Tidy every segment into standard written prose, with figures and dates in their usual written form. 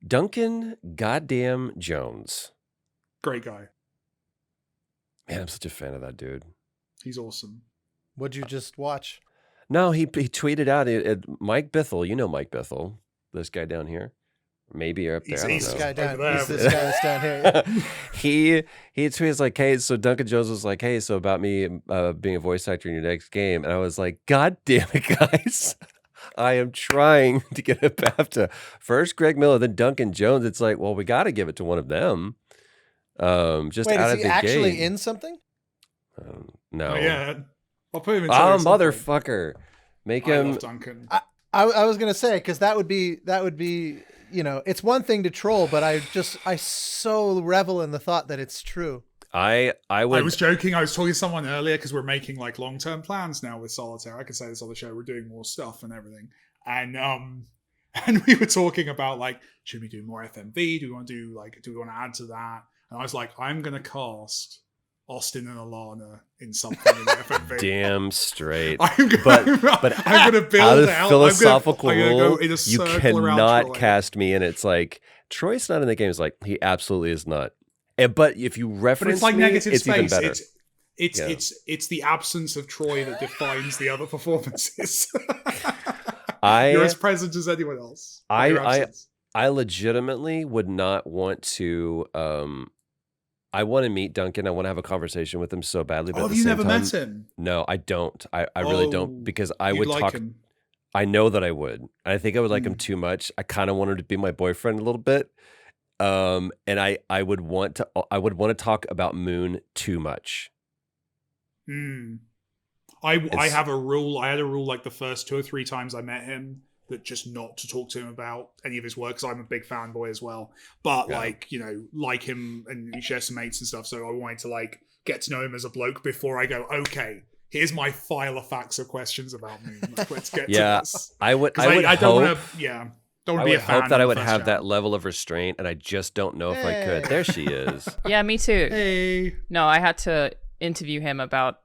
Duncan goddamn Jones. Great guy. Man, I'm such a fan of that dude. He's awesome. What'd you just watch? No, he tweeted out Mike Bithell. You know Mike Bithell, this guy down here. Maybe you're up there. I don't This know. guy down, Over there. he's this guy that's down here. he tweets like, hey, so Duncan Jones was like, hey, so about me being a voice actor in your next game. And I was like, God damn it, guys. I am trying to get a BAFTA. First Greg Miller, then Duncan Jones. It's like, well, we got to give it to one of them. Just Wait, out is of he the actually gate. in something? No. Oh, yeah. I'll put him in. Motherfucker. Make I him. love Duncan. I was gonna say, because that would be it's one thing to troll, but I so revel in the thought that it's true. I would. I was joking. I was talking to someone earlier because we're making like long-term plans now with Solitaire. I could say this on the show. We're doing more stuff and everything. And we were talking about like, should we do more FMV? Do we want to add to that? And I was like, I'm gonna cast Austin and Alanah in something in the FMV. Damn straight. I'm gonna build out of out. philosophical I'm gonna rule, go in a you circle around cannot Troy. cast me in. It's like Troy's not in the game. It's like he absolutely is not. But if you But reference it's like me, negative it's even space. better. It's the absence of Troy that defines the other performances. I You're as present as anyone else. I legitimately would not want to. I want to meet Duncan. I want to have a conversation with him so badly. But at Have the you same never time, met him? No, I don't. I really don't, because I You'd would like talk. him. I know that I would. I think I would like him too much. I kind of want him to be my boyfriend a little bit. And I would want to talk about Moon too much. I have a rule. I had a rule like the first 2 or 3 times I met him that just not to talk to him about any of his work, because I'm a big fanboy as well. But like him, and he shares some mates and stuff. So I wanted to like get to know him as a bloke before I go, okay, here's my file of facts of questions about me. Let's get to this. I would Don't want to. hope Don't want to be a that fan I of would the have first that round. level of restraint, and I just don't know if I could. There she is. Yeah, me too. Hey. No, I had to interview him about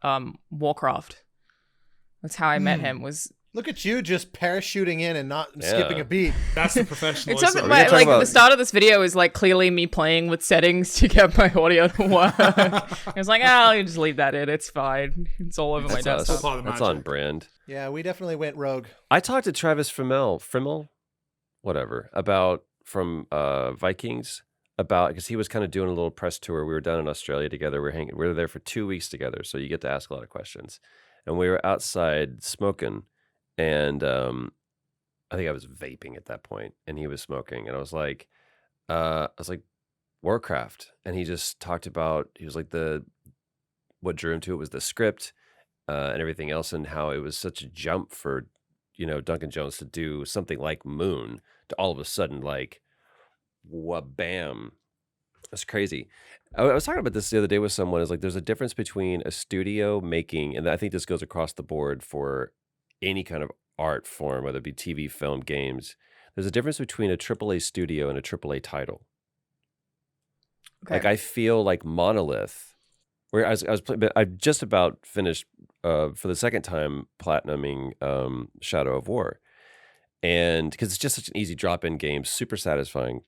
Warcraft. That's how I met him. Was Look at you just parachuting in and not skipping a beat. That's the professional. it took the start of this video is like clearly me playing with settings to get my audio to work. I was like, I'll just leave that in. It's fine. It's all over my desktop. part of the That's magic. on brand. Yeah, we definitely went rogue. I talked to Travis Frimmel, whatever, from Vikings, because he was kind of doing a little press tour. We were down in Australia together. We were there for 2 weeks together, so you get to ask a lot of questions. And we were outside smoking, and I think I was vaping at that point, and he was smoking, and I was like, Warcraft, and he just talked about, he was like, what drew him to it was the script and everything else, and how it was such a jump for Duncan Jones to do something like Moon to all of a sudden like, bam. That's crazy. I was talking about this the other day with someone. Is like, there's a difference between a studio making, and I think this goes across the board for any kind of art form, whether it be TV, film, games. There's a difference between a AAA studio and a AAA title. Okay. Like, I feel like Monolith, where I just about finished for the second time platinuming Shadow of War, and because it's just such an easy drop-in game, super satisfying.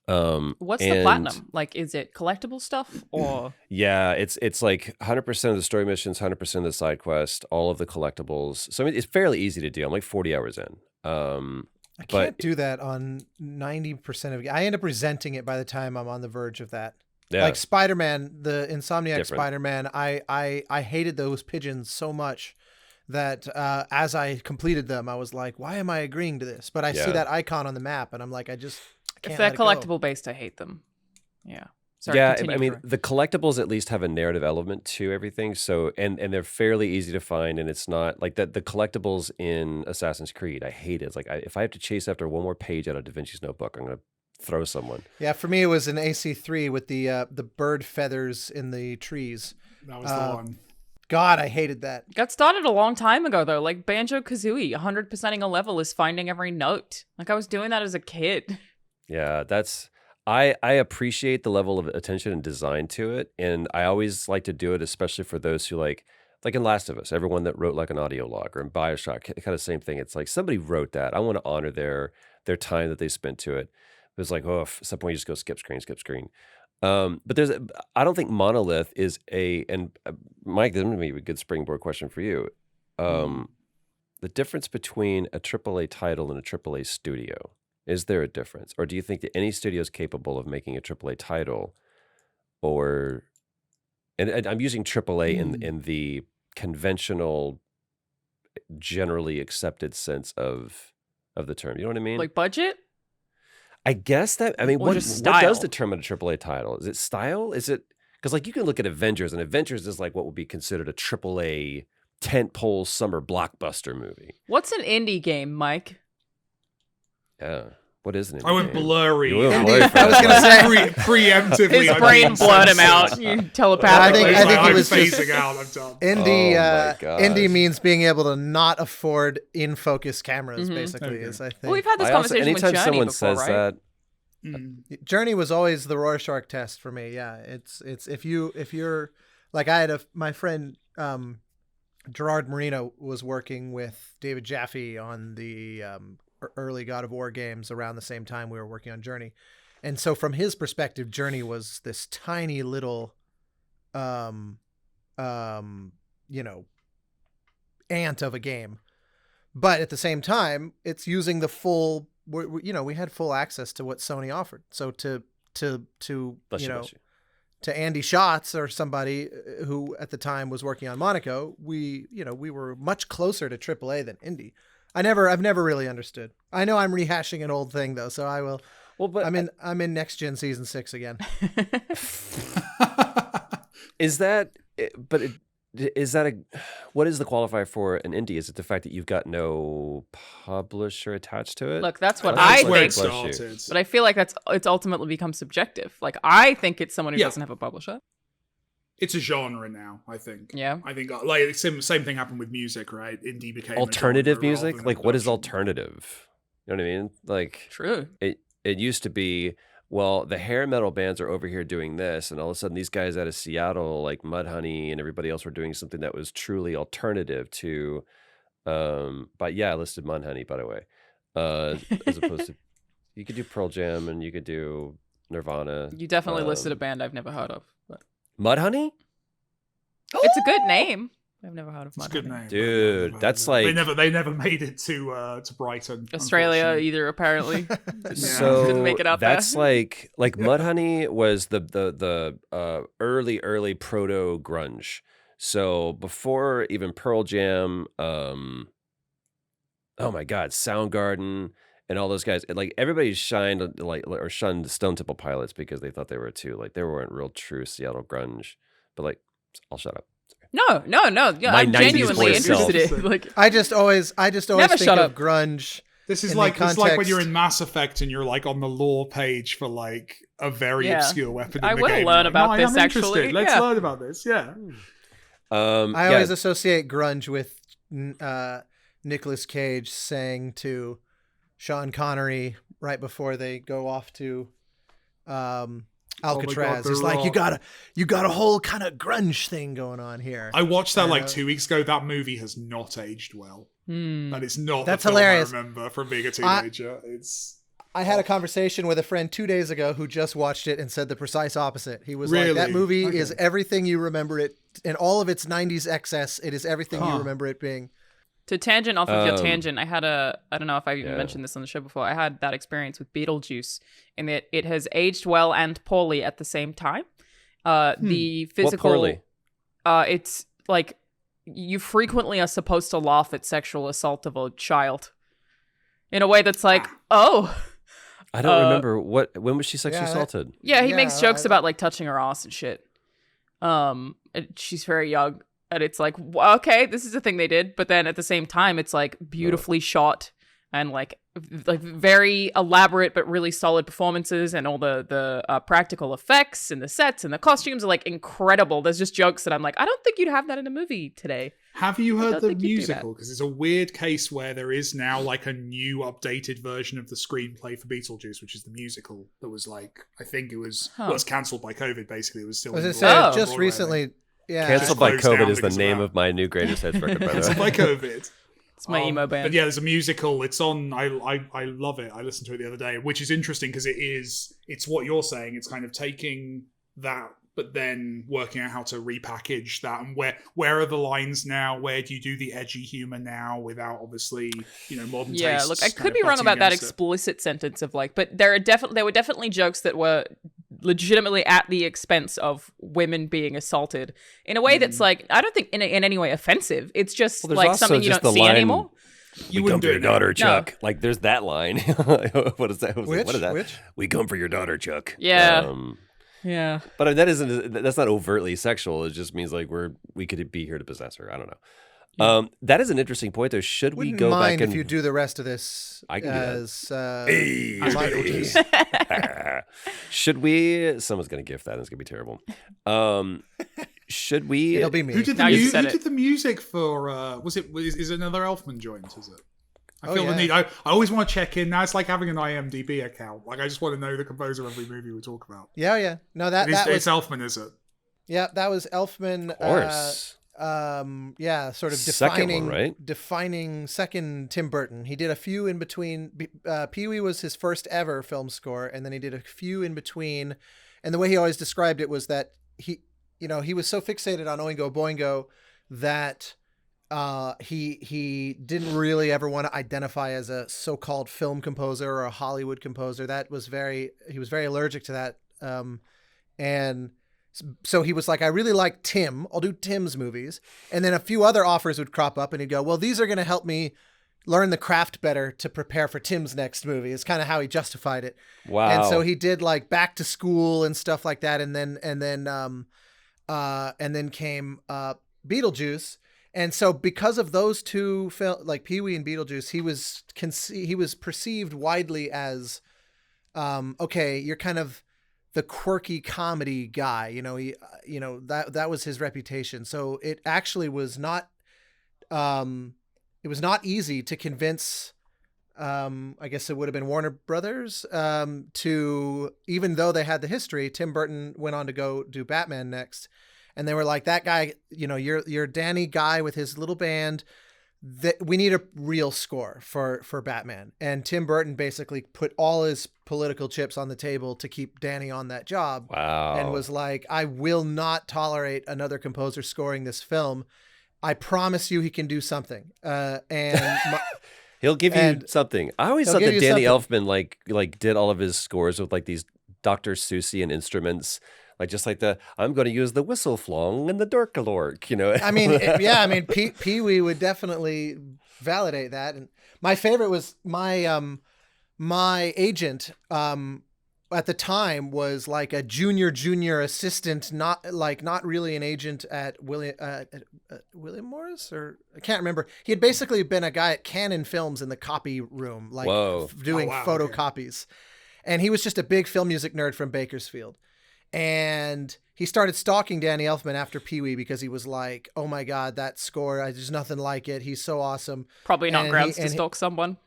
What's the platinum? Like, is it collectible stuff or? Yeah, it's like 100% of the story missions, 100% of the side quest, all of the collectibles. So I mean, it's fairly easy to do. I'm like 40 hours in. I can't do that on 90% of it. I end up resenting it by the time I'm on the verge of that. Yeah. Like Spider-Man, the Insomniac Different. Spider-Man, I hated those pigeons so much that as I completed them, I was like, why am I agreeing to this? But I see that icon on the map, and I'm like, I can't If they're let it go. collectible based, I hate them. Yeah. Sorry, yeah, continue, I mean, Troy. the collectibles at least have a narrative element to everything. So, and they're fairly easy to find, and it's not like that. The collectibles in Assassin's Creed, I hate it. It's like, if I have to chase after one more page out of Da Vinci's Notebook, I'm going to throw someone. Yeah, for me, it was an AC3 with the bird feathers in the trees. That was the one. God, I hated that. Got started a long time ago though. Like Banjo-Kazooie, 100%ing a level is finding every note. Like I was doing that as a kid. Yeah, I appreciate the level of attention and design to it, and I always like to do it, especially for those who like in Last of Us, everyone that wrote like an audio log, or in BioShock, kind of same thing. It's like somebody wrote that. I want to honor their time that they spent to it. was like, oh, at some point you just go skip screen. But I don't think Monolith is and Mike, this is maybe a good springboard question for you. The difference between a AAA title and a AAA studio, is there a difference? Or do you think that any studio is capable of making a AAA title? And I'm using AAA in the conventional, generally accepted sense of the term. You know what I mean? Like budget? I guess that, I mean, Or what just does style? determine a AAA title? Is it style? Is it, because like you can look at Avengers, and Avengers is like what would be considered a AAA tentpole summer blockbuster movie. What's an indie game, Mike? Yeah. What is it? I went blurry. You went Indeed. blurry for I was that gonna one. say- Preemptively. His I'm brain being blurred him censored. out. You telepathically. I think I'm he was just- phasing out. I'm done. Indie, Oh my gosh. indie means being able to not afford in-focus cameras. Basically, Okay. is I think. Well, we've had this I also, conversation with anytime Johnny someone before, says right? that, Journey was always the Rorschach test for me. Yeah, it's if you're like my friend Gerard Marino was working with David Jaffe on the early God of War games around the same time we were working on Journey, and so from his perspective, Journey was this tiny little, ant of a game, but at the same time, it's using the full. We had full access to what Sony offered. So to bless you. to Andy Schatz or somebody who at the time was working on Monaco, we were much closer to AAA than indie. I've never really understood. I know I'm rehashing an old thing though, so I will. Well, but I'm in Next Gen Season 6 again. is that? But is that what is the qualifier for an indie? Is it the fact that you've got no publisher attached to it? Look, that's what That's I where think. it started. But I feel like it's ultimately become subjective. Like I think it's someone who doesn't have a publisher. It's a genre now, I think. Yeah. I think like same thing happened with music, right? Indie became Alternative a genre rather music? than Like, what is production. alternative? You know what I mean? Like, True. it used to be, well, the hair metal bands are over here doing this, and all of a sudden these guys out of Seattle, like Mudhoney and everybody else, were doing something that was truly alternative to, but yeah, I listed Mudhoney, by the way, as opposed to, you could do Pearl Jam and you could do Nirvana. You definitely listed a band I've never heard of. But Mudhoney? it's a good name. I've never heard of It's a Mudhoney. good name. Dude, that's like, they never made it to Brighton. Australia unfortunately. either, apparently. so Didn't make it out there. that's like Mudhoney was the early proto grunge. So before even Pearl Jam, oh my God, Soundgarden and all those guys, like everybody shunned Stone Temple Pilots because they thought they were they weren't real true Seattle grunge. But like, I'll shut up. No. Yeah, My I'm 90s genuinely boy self. interested in like I just always Never think shut of up. grunge. This is in like the it's like when context- you're in Mass Effect and you're like on the lore page for like a very Yeah. obscure weapon. In I the wanna game. learn Like, about no, this, I'm interested. actually. Let's Yeah. learn about this. Yeah. I always associate grunge with Nicolas Cage saying to Sean Connery right before they go off to Alcatraz. The It's like Rock. you got a whole kind of grunge thing going on here. I watched that like 2 weeks ago. That movie has not aged well. Hmm. That is not That's the film hilarious. I remember from being a teenager. I had a conversation with a friend 2 days ago who just watched it and said the precise opposite. He was Really? like, that movie Okay. is everything you remember it in all of its 90s excess. It is everything you remember it being. To tangent off of your Um, tangent, I don't know if I've even yeah. mentioned this on the show before. I had that experience with Beetlejuice, in that it has aged well and poorly at the same time. The What physical, poorly? It's like you frequently are supposed to laugh at sexual assault of a child in a way that's like, oh, I don't remember when was she sexually Yeah, assaulted? yeah, he Yeah, makes jokes about like touching her ass and shit. And she's very young. And it's like, okay, this is a thing they did. But then at the same time, it's like beautifully shot and like very elaborate but really solid performances, and all the practical effects and the sets and the costumes are like incredible. There's just jokes that I'm like, I don't think you'd have that in a movie today. Have you I heard don't the think you'd do musical? Because it's a weird case where there is now like a new updated version of the screenplay for Beetlejuice, which is the musical that was like, I think it was cancelled by COVID. Basically, it was still. I was in gonna say, Broadway, just Broadway, I think. recently, yeah. Cancelled by closed down COVID is the because of name that. of my new greatest hits record, by the Cancelled way. by COVID. It's my emo band. But yeah, there's a musical. It's on. I love it. I listened to it the other day, which is interesting because it's what you're saying. It's kind of taking that, but then working out how to repackage that, and where are the lines now? Where do you do the edgy humor now without obviously modern tastes? Yeah, look, I could be wrong about that explicit sentence of like, but there were definitely jokes that were legitimately at the expense of women being assaulted in a way that's like, I don't think in any way offensive. It's just like something you don't see anymore. We come for your daughter, Chuck. Like, there's that line. What is that? What is that? Which? We come for your daughter, Chuck. Yeah. Yeah. But that's not overtly sexual. It just means like we could be here to possess her. I don't know. That is an interesting point, though. Should we go back and if you do the rest of this I can as should we? Someone's gonna gift that. It's gonna be terrible. Should we? It'll be me. Who did the music for? Is it another Elfman joint? Is it? I feel the need. I always want to check in. Now it's like having an IMDb account. Like I just want to know the composer of every movie we talk about. Yeah. No, it's Elfman, is it? Yeah, that was Elfman. Of course. Sort of defining second Tim Burton. He did a few in between. Pee-wee was his first ever film score, and then he did a few in between. And the way he always described it was that he was so fixated on Oingo Boingo that he didn't really ever want to identify as a so-called film composer or a Hollywood composer. He was very allergic to that. And so he was like, I really like Tim. I'll do Tim's movies. And then a few other offers would crop up and he'd go, well, these are going to help me learn the craft better to prepare for Tim's next movie. It's kind of how he justified it. Wow. And so he did like Back to School and stuff like that. And then came Beetlejuice. And so because of those two films, like Pee-wee and Beetlejuice, he was perceived widely as, okay, you're kind of the quirky comedy guy, that was his reputation. So it actually was not, it was not easy to convince, I guess it would have been Warner Brothers, to, even though they had the history, Tim Burton went on to go do Batman next. And they were like, that guy, you're Danny guy with his little band. That we need a real score for Batman. And Tim Burton basically put all his political chips on the table to keep Danny on that job. Wow. And was like, I will not tolerate another composer scoring this film. I promise you he can do something. He'll give you something. I always thought that Danny Elfman like did all of his scores with like these Dr. Seussian instruments. Like just like I'm going to use the whistle flong and the dorkalork, Pee-wee would definitely validate that. And my favorite was my agent at the time was like a junior assistant, not really an agent at William Morris, or I can't remember. He had basically been a guy at Canon Films in the copy room, doing photocopies. And he was just a big film music nerd from Bakersfield. And he started stalking Danny Elfman after Pee-wee because he was like, oh my God, that score, there's nothing like it. He's so awesome. Probably not grounds to stalk someone.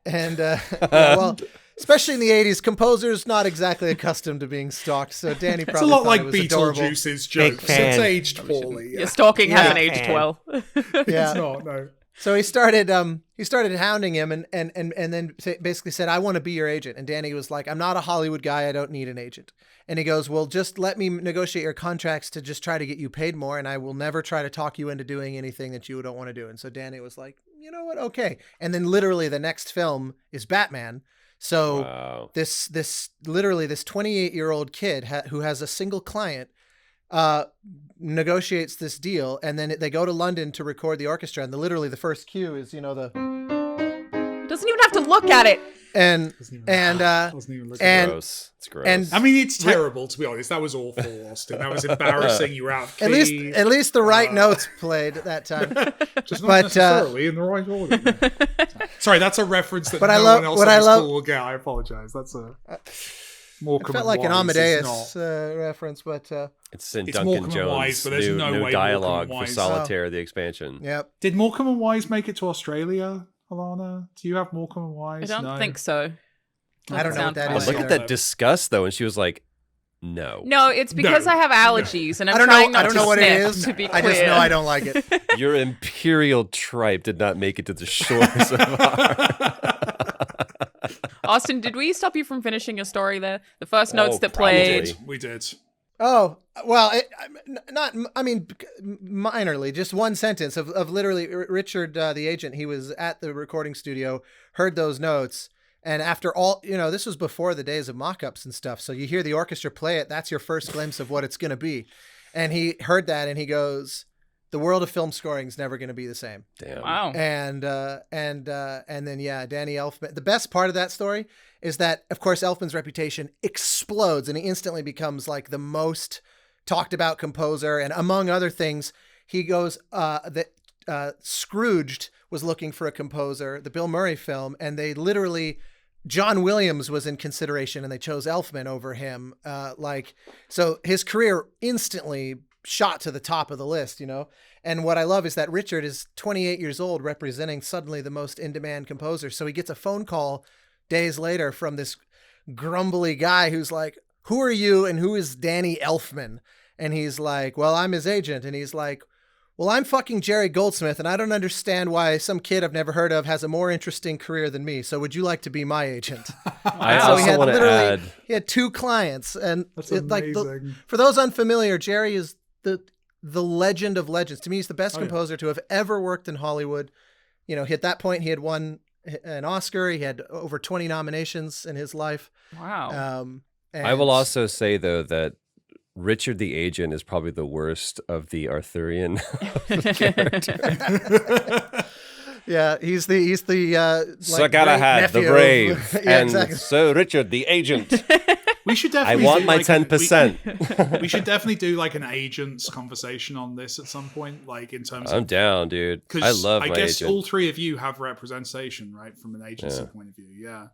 And, well, especially in the 80s, composers not exactly accustomed to being stalked. So Danny probably it's a lot like adorable. Beetlejuice's jokes. It's aged poorly. Yeah, stalking hasn't aged well. It's not, no. So he started hounding him and then basically said, I want to be your agent. And Danny was like, I'm not a Hollywood guy. I don't need an agent. And he goes, well, just let me negotiate your contracts to just try to get you paid more. And I will never try to talk you into doing anything that you don't want to do. And so Danny was like, you know what? Okay. And then literally the next film is Batman. So this 28-year-old kid who has a single client, negotiates this deal, and then they go to London to record the orchestra, and literally the first cue is doesn't even have to look at it, gross. It's gross. And I mean, it's terrible, to be honest. That was awful, Austin. That was embarrassing. You were out of key. At least the right notes played at that time. Just not necessarily in the right order. Sorry, that's a reference that one else on this call will get. I apologize. That's a Morecambe. It felt like an Amadeus reference, but it's in Duncan Jones' new dialogue for Solitaire, the expansion. Yep. Did Morecambe and Wise make it to Australia, Alanah? Do you have Morecambe and Wise? I don't think so. I don't know what that is. Look at that disgust, though. And she was like, No. No, it's because No. I have allergies, and I'm I don't trying know. I not don't to know what it sniff, is. to be I just know clear. I don't like it. Your imperial tripe did not make it to the shores of our... Austin, did we stop you from finishing your story there? The first notes Oh, that probably. played. We did. Oh, well, not, I mean, minorly, just one sentence of literally Richard, the agent, he was at the recording studio, heard those notes. And after all, this was before the days of mock-ups and stuff. So you hear the orchestra play it. That's your first glimpse of what it's going to be. And he heard that and he goes, the world of film scoring is never going to be the same. Damn. Wow. And then, yeah, Danny Elfman. The best part of that story is that, of course, Elfman's reputation explodes and he instantly becomes like the most talked about composer. And among other things, he goes that Scrooged was looking for a composer, the Bill Murray film, and they literally, John Williams was in consideration and they chose Elfman over him. So his career instantly shot to the top of the list, And what I love is that Richard is 28 years old, representing suddenly the most in-demand composer. So he gets a phone call days later from this grumbly guy who's like, who are you and who is Danny Elfman? And he's like, well, I'm his agent. And he's like, well, I'm fucking Jerry Goldsmith, and I don't understand why some kid I've never heard of has a more interesting career than me. So would you like to be my agent? I So he also had want to add... he had two clients, and That's amazing. for those unfamiliar, Jerry is the legend of legends. To me, he's the best composer to have ever worked in Hollywood. At that point, he had won an Oscar. He had over 20 nominations in his life. Wow. I will also say, though, that Richard the Agent is probably the worst of the Arthurian character. Yeah, he's the Sir Galahad the Brave, yeah, and exactly. Sir Richard the Agent. We should I definitely. want do my like 10%. We should definitely do like an agents conversation on this at some point, like in terms I'm of. down, dude. I Because love I my guess agent. all three of you have representation, right, from an agency point of view. Yeah,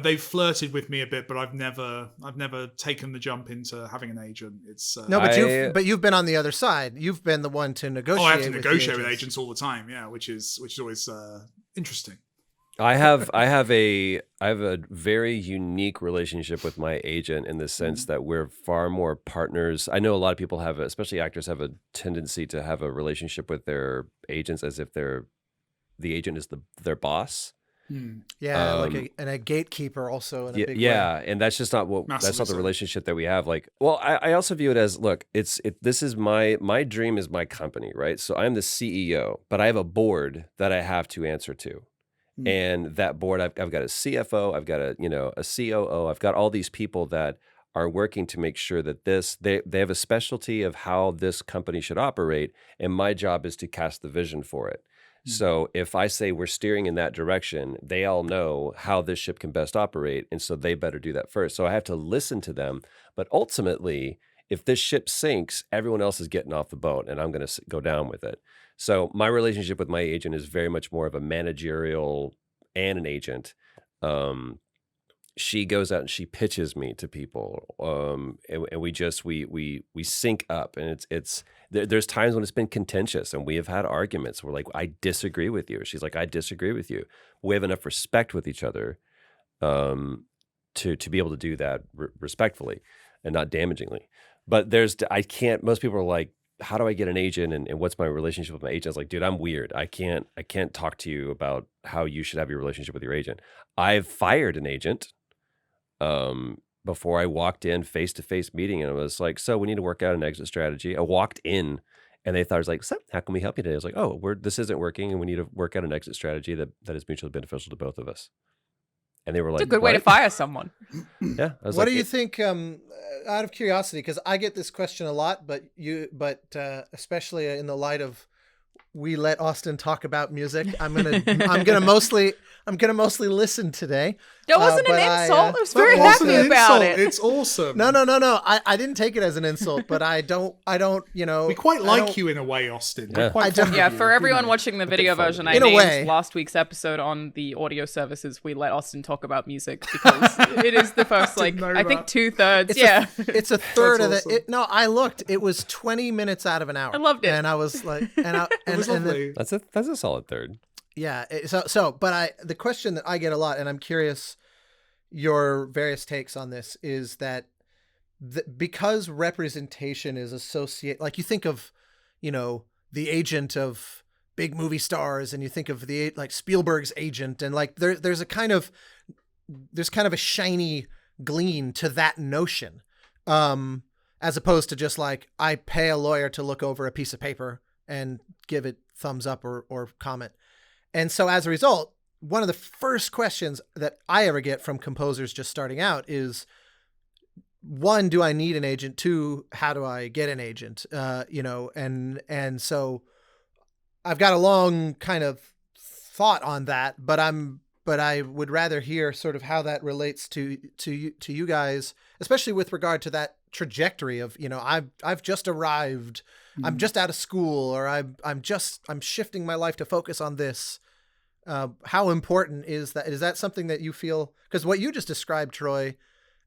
they've flirted with me a bit, but I've never taken the jump into having an agent. It's No, but you've been on the other side. You've been the one to negotiate. I have to with negotiate the with agents all the time. Yeah, which is always interesting. I have a very unique relationship with my agent in the sense that we're far more partners. I know a lot of people have, especially actors, have a tendency to have a relationship with their agents as if the agent is their boss. Yeah, like a gatekeeper also in a big yeah, way. and that's just not what Massively that's not the so. relationship that we have. Like, well, I also view it as, look, this is my dream is my company, right? So I'm the CEO, but I have a board that I have to answer to. And that board, I've got a CFO, I've got a COO, I've got all these people that are working to make sure that they have a specialty of how this company should operate, and my job is to cast the vision for it. So if I say we're steering in that direction, they all know how this ship can best operate, and so they better do that first. So I have to listen to them, but ultimately, if this ship sinks, everyone else is getting off the boat, and I'm going to go down with it. So my relationship with my agent is very much more of a managerial and an agent. She goes out and she pitches me to people, and we sync up, and there's times when it's been contentious, and we have had arguments. We're like, I disagree with you. She's like, I disagree with you. We have enough respect with each other to be able to do that respectfully and not damagingly. But most people are like, how do I get an agent, and what's my relationship with my agent? I was like, dude, I'm weird. I can't talk to you about how you should have your relationship with your agent. I've fired an agent before I walked in face-to-face meeting, and I was like, so we need to work out an exit strategy. I walked in and they thought, I was like, so how can we help you today? I was like, oh, this isn't working, and we need to work out an exit strategy that is mutually beneficial to both of us. And they were like, It's a good way to "What?" fire someone. Yeah. I was What like, do you think? Out of curiosity, because I get this question a lot, but especially in the light of we let Austin talk about music, I'm gonna mostly listen today. That wasn't an insult. I was very happy about it. It's awesome. No. I didn't take it as an insult, but I don't. We quite like you in a way, Austin. Yeah. We're quite fond of Yeah, you, for everyone you know. watching the video fun version, with I you. In a named way. last week's episode on the audio services. We let Austin talk about music because it is the first, I know think that. 2/3. Yeah. It's a third of That's it. No, I looked. It was 20 minutes out of an hour. I loved it. and I was like, It was and then- lovely. that's a solid third. Yeah. But the question that I get a lot, and I'm curious your various takes on this, is that because representation is associated, like you think of, the agent of big movie stars, and you think of the like Spielberg's agent, and like there's kind of a shiny gleam to that notion, as opposed to just like I pay a lawyer to look over a piece of paper and give it thumbs up or comment. And so as a result, one of the first questions that I ever get from composers just starting out is, one, do I need an agent? Two, how do I get an agent? And so I've got a long kind of thought on that, but I would rather hear sort of how that relates to you guys, especially with regard to that trajectory of, I've just arrived, I'm just out of school, or I'm shifting my life to focus on this. How important is that? Is that something that you feel, because what you just described, Troy,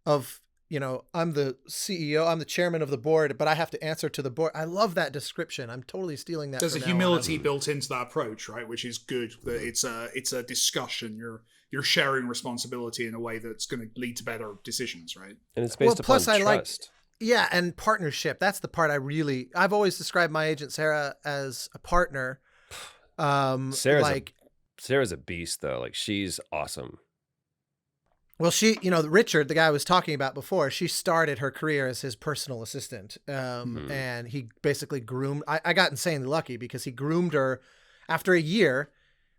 of, I'm the CEO, I'm the chairman of the board, but I have to answer to the board. I love that description. I'm totally stealing that. There's a humility built into that approach, right? Which is good. That it's a discussion. You're sharing responsibility in a way that's going to lead to better decisions, right? And it's based upon trust. Yeah, and partnership. That's the part I've always described my agent Sarah as a partner. Sarah's a beast, though. Like, she's awesome. Well, she, Richard, the guy I was talking about before, she started her career as his personal assistant. And he basically groomed, I got insanely lucky because he groomed her after a year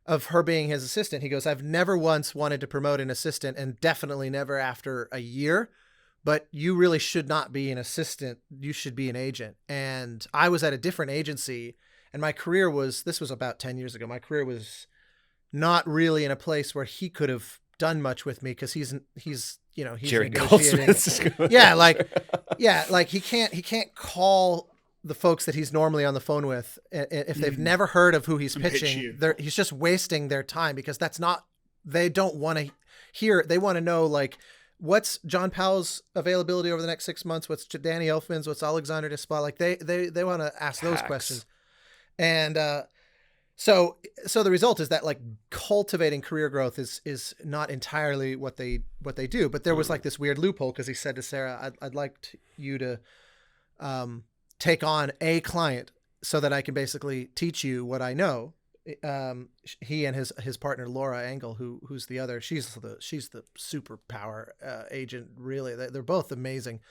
of her being his assistant. He goes, I've never once wanted to promote an assistant, and definitely never after a year, but you really should not be an assistant. You should be an agent. And I was at a different agency, and my career this was about 10 years ago. My career was not really in a place where he could have done much with me, because he's Jerry negotiating. Like he can't call the folks that he's normally on the phone with if they've never heard of who he's pitching. He's just wasting their time, because they don't want to hear. They want to know, like, what's John Powell's availability over the next 6 months? What's Danny Elfman's? What's Alexander Desplat? Like they want to ask those questions. And so the result is that, like, cultivating career growth is not entirely what they do. But there was like this weird loophole, because he said to Sarah, I'd like you to take on a client so that I can basically teach you what I know. He and his partner Laura Engel, who's the other, she's the superpower agent. Really, they're both amazing.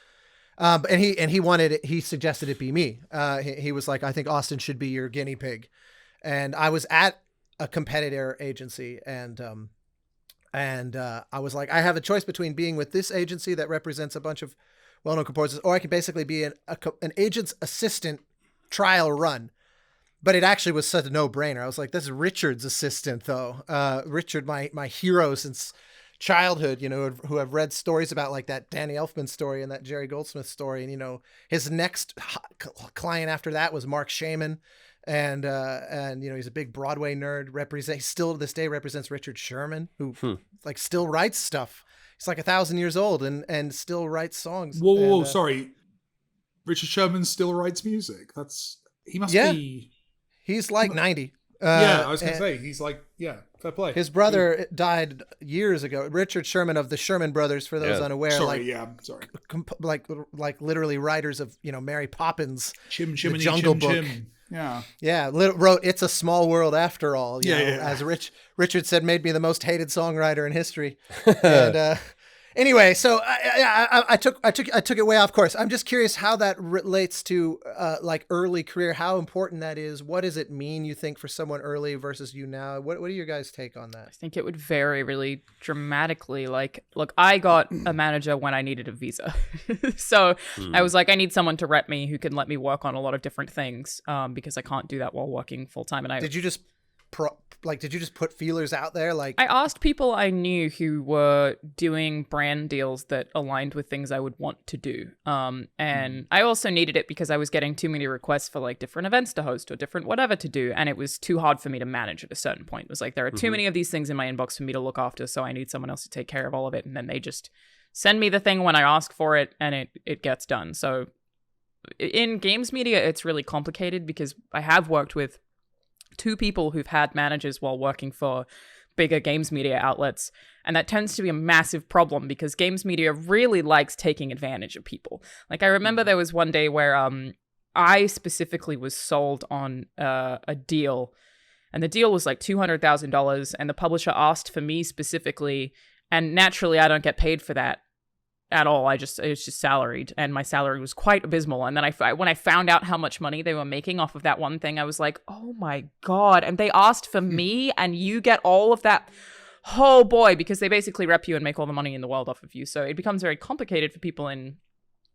And he suggested it be me. He was like, I think Austin should be your guinea pig. And I was at a competitor agency, and I was like, I have a choice between being with this agency that represents a bunch of well-known composers, or I could basically be an agent's assistant trial run. But it actually was such a no-brainer. I was like, this is Richard's assistant, though. Richard, my hero since childhood, who have read stories about, like that Danny Elfman story and that Jerry Goldsmith story. And, his next client after that was Mark Shaman. And he's a big Broadway nerd. Still to this day represents Richard Sherman, who like still writes stuff. He's like 1,000 years old and still writes songs. Whoa, sorry. Richard Sherman still writes music. He must be. He's like 90. I was gonna say he's like, fair play. His brother died years ago. Richard Sherman of the Sherman Brothers, for those unaware. Sorry. Like literally writers of Mary Poppins, The Jungle Book. Wrote "It's a Small World After All." As Richard said, made me the most hated songwriter in history. And anyway, so I took it way off course. I'm just curious how that relates to like early career. How important that is. What does it mean, you think, for someone early versus you now? What are your guys' take on that? I think it would vary really dramatically. Like, look, I got a manager when I needed a visa. So I was like, I need someone to rep me who can let me work on a lot of different things, because I can't do that while working full time. And did you just put feelers out there? Like, I asked people I knew who were doing brand deals that aligned with things I would want to do. And I also needed it because I was getting too many requests for like different events to host or different whatever to do. And it was too hard for me to manage at a certain point. It was like, there are too many of these things in my inbox for me to look after. So I need someone else to take care of all of it. And then they just send me the thing when I ask for it, and it gets done. So in games media, it's really complicated because I have worked with two people who've had managers while working for bigger games media outlets, And that tends to be a massive problem because games media really likes taking advantage of people. Like, I remember there was one day where I specifically was sold on a deal, and the deal was like $200,000, and the publisher asked for me specifically, and naturally I don't get paid for that at all. It was just salaried, and my salary was quite abysmal. And then when I found out how much money they were making off of that one thing, I was like, oh my God. And they asked for me, and you get all of that. Oh boy, because they basically rep you and make all the money in the world off of you. So it becomes very complicated for people in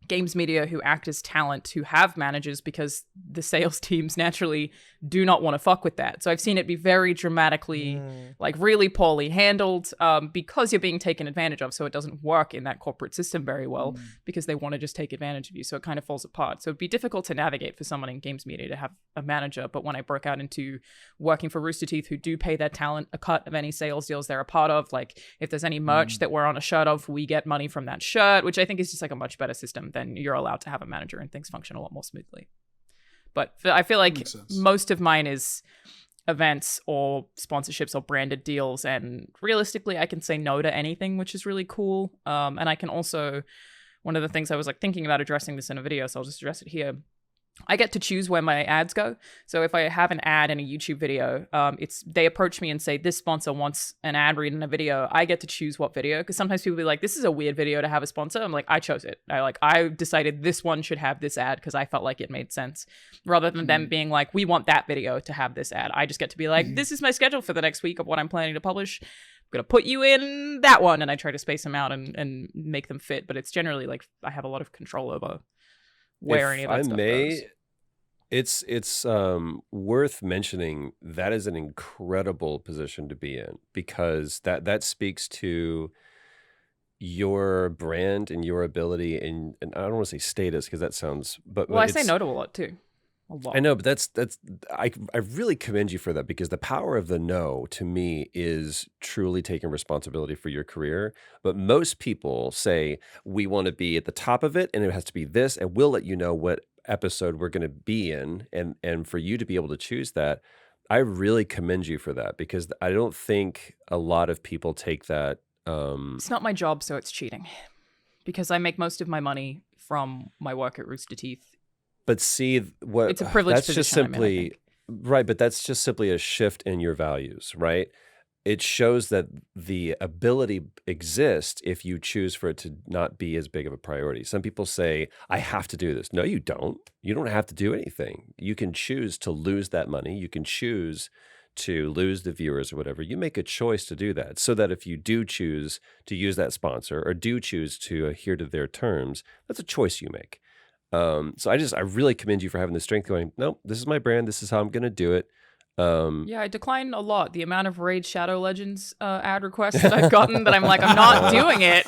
games media who act as talent who have managers, because the sales teams naturally do not want to fuck with that. So I've seen it be very dramatically, like really poorly handled, because you're being taken advantage of. So it doesn't work in that corporate system very well because they want to just take advantage of you. So it kind of falls apart. So it'd be difficult to navigate for someone in games media to have a manager. But when I broke out into working for Rooster Teeth, who do pay their talent a cut of any sales deals they're a part of, like if there's any merch that we're on a shirt of, we get money from that shirt, which I think is just like a much better system than you're allowed to have a manager, and things function a lot more smoothly. But I feel like most of mine is events or sponsorships or branded deals, and realistically I can say no to anything, which is really cool. And I can also, one of the things I was like thinking about addressing this in a video, so I'll just address it here. I get to choose where my ads go. So if I have an ad in a YouTube video, they approach me and say, this sponsor wants an ad read in a video. I get to choose what video, because sometimes people be like, this is a weird video to have a sponsor. I'm like, I chose it. I decided this one should have this ad because I felt like it made sense, rather than them being like, we want that video to have this ad. I just get to be like, this is my schedule for the next week of what I'm planning to publish. I'm going to put you in that one. And I try to space them out and make them fit. But it's generally like I have a lot of control over where any of that stuff goes. It's worth mentioning that is an incredible position to be in, because that speaks to your brand and your ability, and I don't want to say status because that sounds, but I say no to a lot too. A lot. I know, but that's I really commend you for that, because the power of the no to me is truly taking responsibility for your career. But most people say, we want to be at the top of it and it has to be this, and we'll let you know what episode we're going to be in, and for you to be able to choose that, I really commend you for that, because I don't think a lot of people take that. It's not my job, so it's cheating, because I make most of my money from my work at Rooster Teeth. But see, what it's a privileged that's position just simply I'm in, right. But that's just simply a shift in your values, right? It shows that the ability exists if you choose for it to not be as big of a priority. Some people say, I have to do this. No, you don't. You don't have to do anything. You can choose to lose that money. You can choose to lose the viewers or whatever. You make a choice to do that, so that if you do choose to use that sponsor or do choose to adhere to their terms, that's a choice you make. So I really commend you for having the strength going, nope, this is my brand. This is how I'm going to do it. Yeah, I decline a lot. The amount of Raid Shadow Legends ad requests that I've gotten that I'm like, I'm not doing it.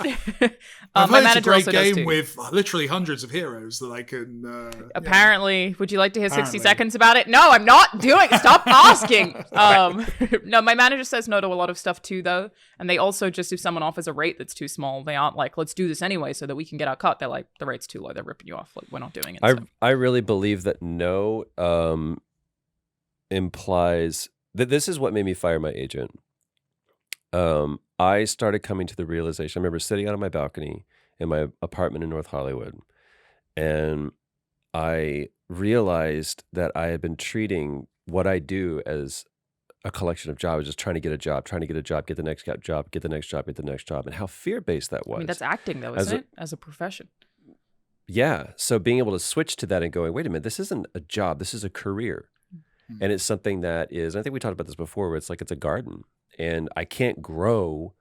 My manager also does does game too. with literally hundreds of heroes that I can. Apparently, would you like to hear 60 seconds about it? No, I'm not doing it. Stop asking. No, my manager says no to a lot of stuff too, though. And they also just, if someone offers a rate that's too small, they aren't like, let's do this anyway so that we can get our cut. They're like, the rate's too low. They're ripping you off. Like, we're not doing it. I really believe that no implies that this is what made me fire my agent. I started coming to the realization. I remember sitting out on my balcony in my apartment in North Hollywood, and I realized that I had been treating what I do as a collection of jobs, just trying to get a job, get the next job, get the next job, get the next job, and how fear-based that was. I mean, that's acting though, isn't it? As a profession. Yeah. So being able to switch to that and going, wait a minute, this isn't a job, this is a career. And it's something that is, I think we talked about this before, where it's like it's a garden, and I can't grow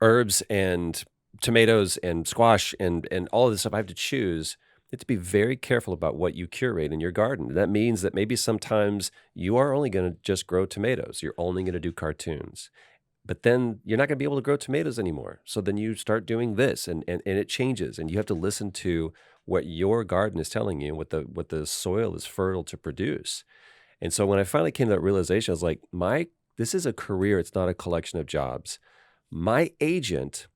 herbs and tomatoes and squash and all of this stuff. I have to choose. You have to be very careful about what you curate in your garden. That means that maybe sometimes you are only going to just grow tomatoes. You're only going to do cartoons. But then you're not going to be able to grow tomatoes anymore. So then you start doing this, and it changes, and you have to listen to what your garden is telling you, what the soil is fertile to produce. And so when I finally came to that realization, I was like, this is a career. It's not a collection of jobs. My agent,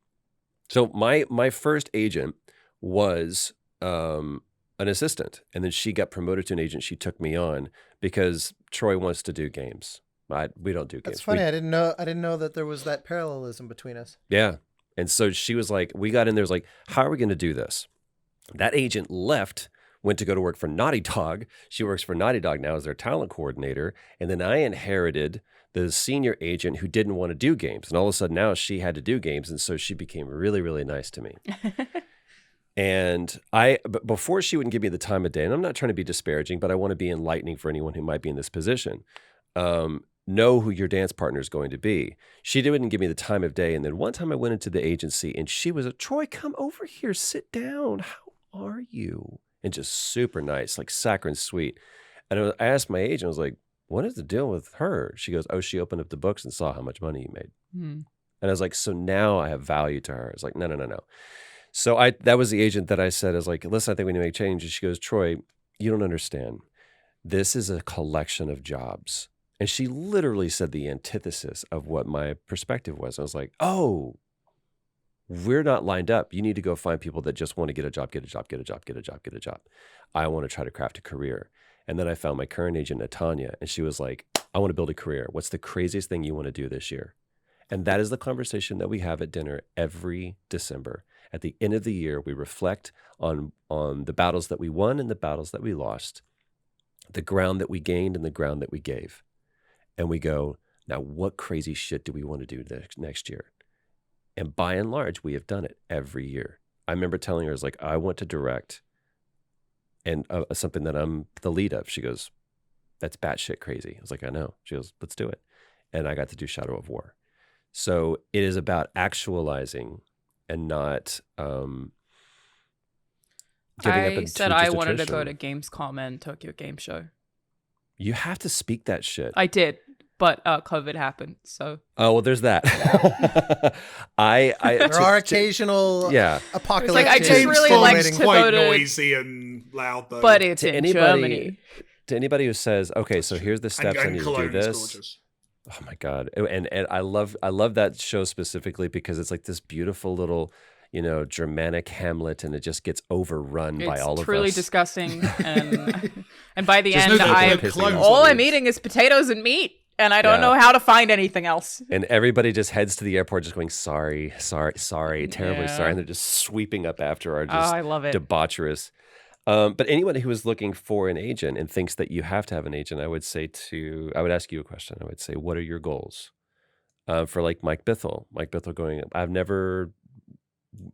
so my first agent was an assistant, and then she got promoted to an agent. She took me on because Troy wants to do games. We don't do games. That's funny. I didn't know that there was that parallelism between us. Yeah. And so she was like, we got in there, was like, how are we going to do this? That agent left, went to go to work for Naughty Dog. She works for Naughty Dog now as their talent coordinator. And then I inherited the senior agent who didn't want to do games. And all of a sudden now she had to do games. And so she became really, really nice to me. And but before she wouldn't give me the time of day, and I'm not trying to be disparaging, but I want to be enlightening for anyone who might be in this position. Know who your dance partner is going to be. She didn't give me the time of day. And then one time I went into the agency and she was Troy, come over here, sit down. How are you? And just super nice, like saccharine sweet. And I asked my agent, I was like, what is the deal with her? She goes, oh, she opened up the books and saw how much money you made. And I was like, so now I have value to her. It's like, no. So that was the agent that I said, I was like, listen, I think we need to make change. And she goes, Troy, you don't understand. This is a collection of jobs. And she literally said the antithesis of what my perspective was. I was like, oh, we're not lined up. You need to go find people that just want to get a job. I want to try to craft a career. And then I found my current agent, Natanya, and she was like, I want to build a career. What's the craziest thing you want to do this year? And that is the conversation that we have at dinner every December. At the end of the year, we reflect on the battles that we won and the battles that we lost, the ground that we gained and the ground that we gave. And we go, now what crazy shit do we want to do next year? And by and large, we have done it every year. I remember telling her, I was like, I want to direct and something that I'm the lead of. She goes, that's batshit crazy. I was like, I know. She goes, let's do it. And I got to do Shadow of War. So it is about actualizing and not giving up I into said just I a wanted to tradition. go to Gamescom and Tokyo Game Show. You have to speak that shit. I did, but COVID happened, so. Oh, well, there's that. There are occasional apocalyptic. Like, I just really Gamescom like is to quite go to- noisy and loud, though. But it's To in anybody- Germany. To anybody who says, okay, so here's the steps I and need to do Cologne is this. gorgeous. Oh my God. And I love that show specifically because it's like this beautiful little, Germanic Hamlet, and it just gets overrun by all of us. It's truly disgusting, and by the Just end, no Cologne is all what I'm it is. eating is potatoes and meat, and I don't Yeah. know how to find anything else. And everybody just heads to the airport just going, sorry, terribly Yeah. sorry. And they're just sweeping up after our Oh, just I love it. debaucherous. But anyone who is looking for an agent and thinks that you have to have an agent, I would ask you a question. I would say, what are your goals? For like Mike Bithell going, I've never,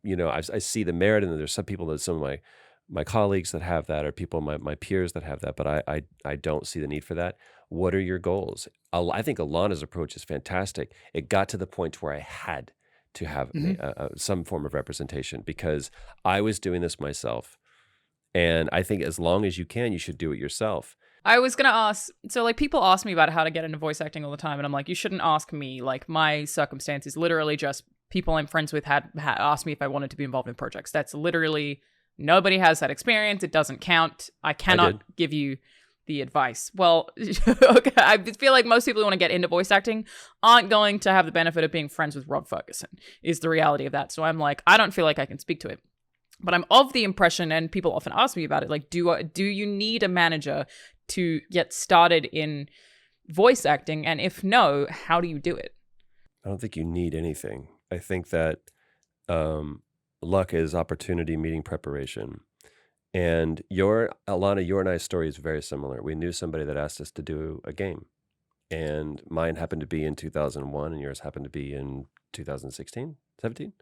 I see the merit, and there's some of my colleagues that have that, or people, my peers that have that, but I don't see the need for that. What are your goals? I think Alanah's approach is fantastic. It got to the point where I had to have some form of representation because I was doing this myself. And I think as long as you can, you should do it yourself. I was gonna ask, so like people ask me about how to get into voice acting all the time, and I'm like, you shouldn't ask me. Like my circumstance is literally just people I'm friends with had asked me if I wanted to be involved in projects. That's literally, nobody has that experience. It doesn't count. I cannot give you the advice. Well, okay, I feel like most people who want to get into voice acting aren't going to have the benefit of being friends with Rob Ferguson, is the reality of that. So I'm like, I don't feel like I can speak to it. But I'm of the impression, and people often ask me about it, like, do you need a manager to get started in voice acting? And if no, how do you do it? I don't think you need anything. I think that luck is opportunity meeting preparation. And Alanah, your and I's story is very similar. We knew somebody that asked us to do a game. And mine happened to be in 2001, and yours happened to be in 2016, 17?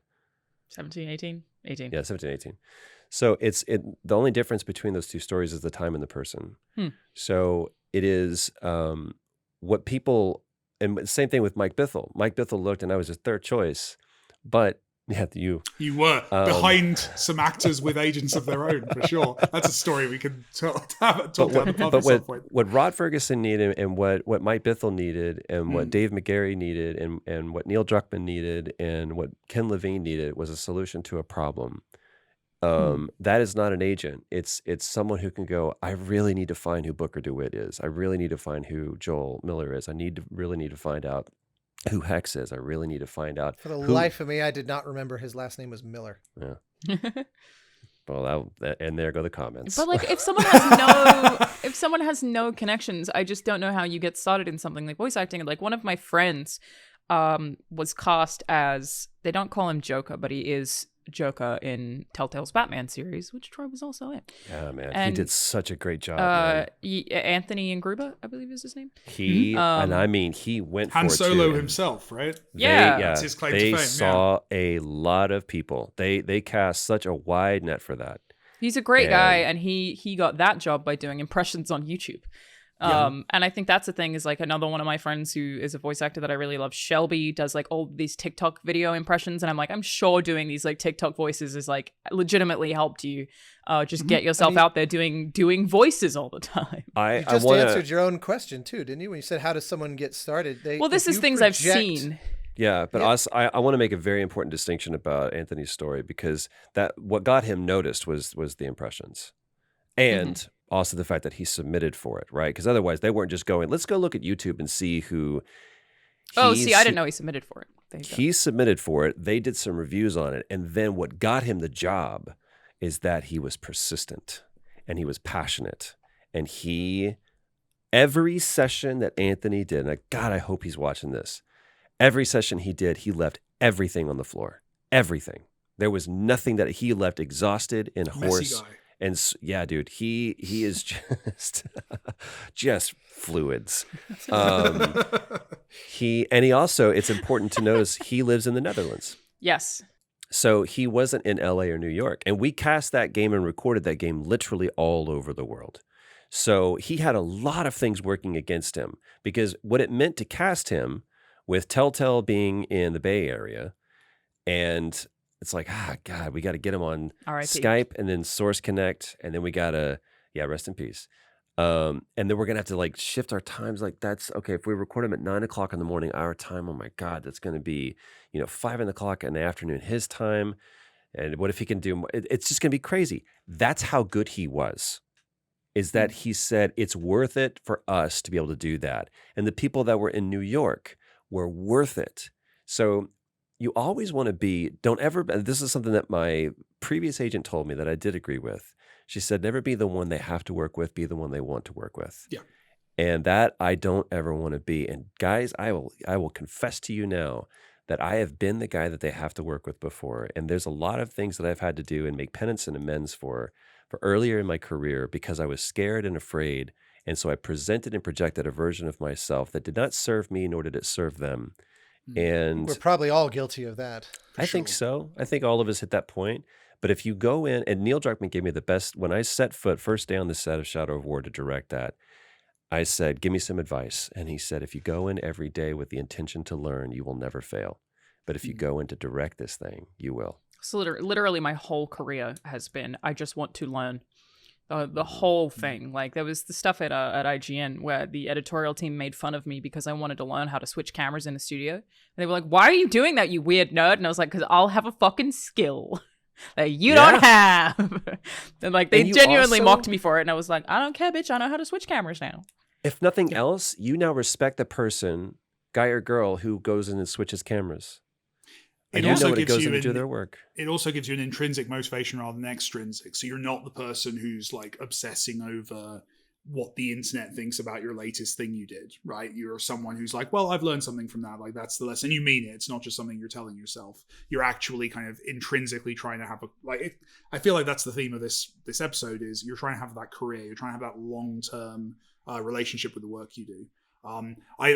17, 18? 18. Yeah, 17, 18. So the only difference between those two stories is the time and the person. So it is what people, and same thing with Mike Bithell. Mike Bithell looked, and I was his third choice, but you were behind some actors with agents of their own, for sure. That's a story we could talk down the pub at some point. What Rod Ferguson needed, and what Mike Bithell needed, and what Dave McGarry needed, and what Neil Druckmann needed, and what Ken Levine needed was a solution to a problem. That is not an agent. It's someone who can go, I really need to find who Booker DeWitt is. I really need to find who Joel Miller is. I really need to find out who Hex is. I really need to find out. For the life of me, I did not remember his last name was Miller. Yeah. Well, and there go the comments. But like, if someone has no connections, I just don't know how you get started in something like voice acting. Like one of my friends was cast as, they don't call him Joker, but he is Joker in Telltale's Batman series, which Troy was also in. Yeah, man, And, he did such a great job. Man. Anthony Ingruba, I believe is his name. He and I mean, he went Han for Solo it too. himself, right? Yeah. That's his claim to They fame, saw a lot of people. They cast such a wide net for that. He's a great guy, and he got that job by doing impressions on YouTube. And I think that's the thing, is like another one of my friends who is a voice actor that I really love, Shelby, does like all these TikTok video impressions. And I'm like, I'm sure doing these like TikTok voices is like legitimately helped you just get yourself out there doing voices all the time. You just answered your own question too, didn't you? When you said, how does someone get started? Well, this is things I've seen. Yeah, but also, I want to make a very important distinction about Anthony's story, because that what got him noticed was the impressions. And also the fact that he submitted for it, right? Because otherwise they weren't just going, let's go look at YouTube and see who. I didn't know he submitted for it. He submitted for it. They did some reviews on it. And then what got him the job is that he was persistent and he was passionate. And every session that Anthony did, and God, I hope he's watching this. Every session he did, he left everything on the floor. Everything. There was nothing that he left exhausted and hoarse. Messy guy. And yeah, dude, he is just fluids. He also, it's important to notice, he lives in the Netherlands. Yes. So he wasn't in LA or New York. And we cast that game and recorded that game literally all over the world. So he had a lot of things working against him, because what it meant to cast him with Telltale being in the Bay Area, and it's like, God, we got to get him on Skype and then Source Connect, and then we got to, rest in peace. And then we're going to have to like shift our times. Like that's okay. If we record him at 9:00 in the morning, our time, oh my God, that's going to be, 5:00 in the afternoon, his time. And what if he can do more? It's just going to be crazy. That's how good he was, is that he said it's worth it for us to be able to do that. And the people that were in New York were worth it. So you always want to this is something that my previous agent told me that I did agree with. She said, never be the one they have to work with, be the one they want to work with. Yeah. And that I don't ever want to be. And guys, I will confess to you now that I have been the guy that they have to work with before. And there's a lot of things that I've had to do and make penance and amends for earlier in my career, because I was scared and afraid. And so I presented and projected a version of myself that did not serve me, nor did it serve them. And we're probably all guilty of that. I think so. I think all of us hit that point. But if you go in, and Neil Druckmann gave me the best, when I set foot first day on the set of Shadow of War to direct that, I said, give me some advice. And he said, if you go in every day with the intention to learn, you will never fail. But if you go in to direct this thing, you will. So literally my whole career has been, I just want to learn. The whole thing. Like there was the stuff at IGN where the editorial team made fun of me because I wanted to learn how to switch cameras in the studio. And they were like, why are you doing that, you weird nerd? And I was like, because I'll have a fucking skill that you don't have. And like they genuinely mocked me for it. And I was like, I don't care, bitch. I know how to switch cameras now. If nothing else, you now respect the person, guy or girl, who goes in and switches cameras. And you know what it goes into their work. It also gives you an intrinsic motivation rather than extrinsic. So you're not the person who's like obsessing over what the internet thinks about your latest thing you did, right? You're someone who's like, well, I've learned something from that. Like that's the lesson. You mean it. It's not just something you're telling yourself. You're actually kind of intrinsically trying to have I feel like that's the theme of this episode is you're trying to have that career. You're trying to have that long-term relationship with the work you do. I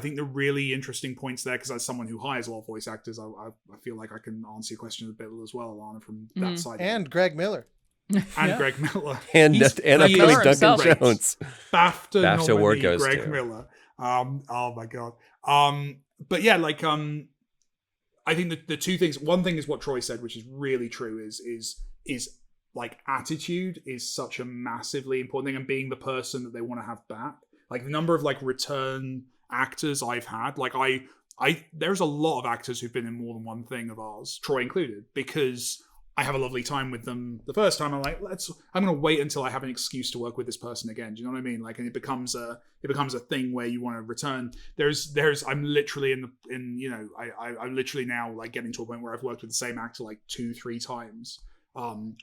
think the really interesting points there, because as someone who hires a lot of voice actors, I feel like I can answer your question a bit as well, Alanah, from that side. And Greg Miller. And Greg Miller. And upcoming Duncan Jones. BAFTA award nominee goes Greg to. Miller. Oh my God. But yeah, like, I think the two things, one thing is what Troy said, which is really true, is like attitude is such a massively important thing, and being the person that they want to have back. Like the number of like return actors I've had, like there's a lot of actors who've been in more than one thing of ours, Troy included, because I have a lovely time with them the first time. I'm like, I'm going to wait until I have an excuse to work with this person again. Do you know what I mean? Like, and it becomes a thing where you want to return. I'm literally I'm literally now like getting to a point where I've worked with the same actor like 2-3 times.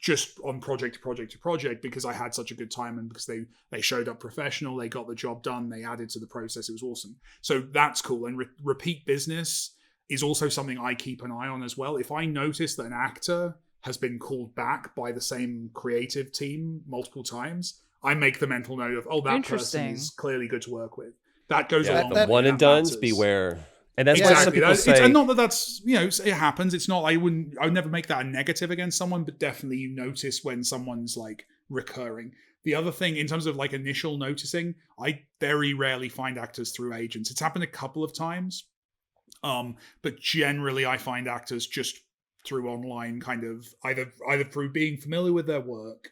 just on project to project to project, because I had such a good time and because they showed up professional, they got the job done, they added to the process. It was awesome. So that's cool. And repeat business is also something I keep an eye on as well. If I notice that an actor has been called back by the same creative team multiple times, I make the mental note of, oh, that person is clearly good to work with. That goes along. The one and dones, beware. And that's why some people say, and not that that's, it happens. It's not, I would never make that a negative against someone, but definitely you notice when someone's like recurring. The other thing, in terms of like initial noticing, I very rarely find actors through agents. It's happened a couple of times. But generally I find actors just through online, kind of either through being familiar with their work,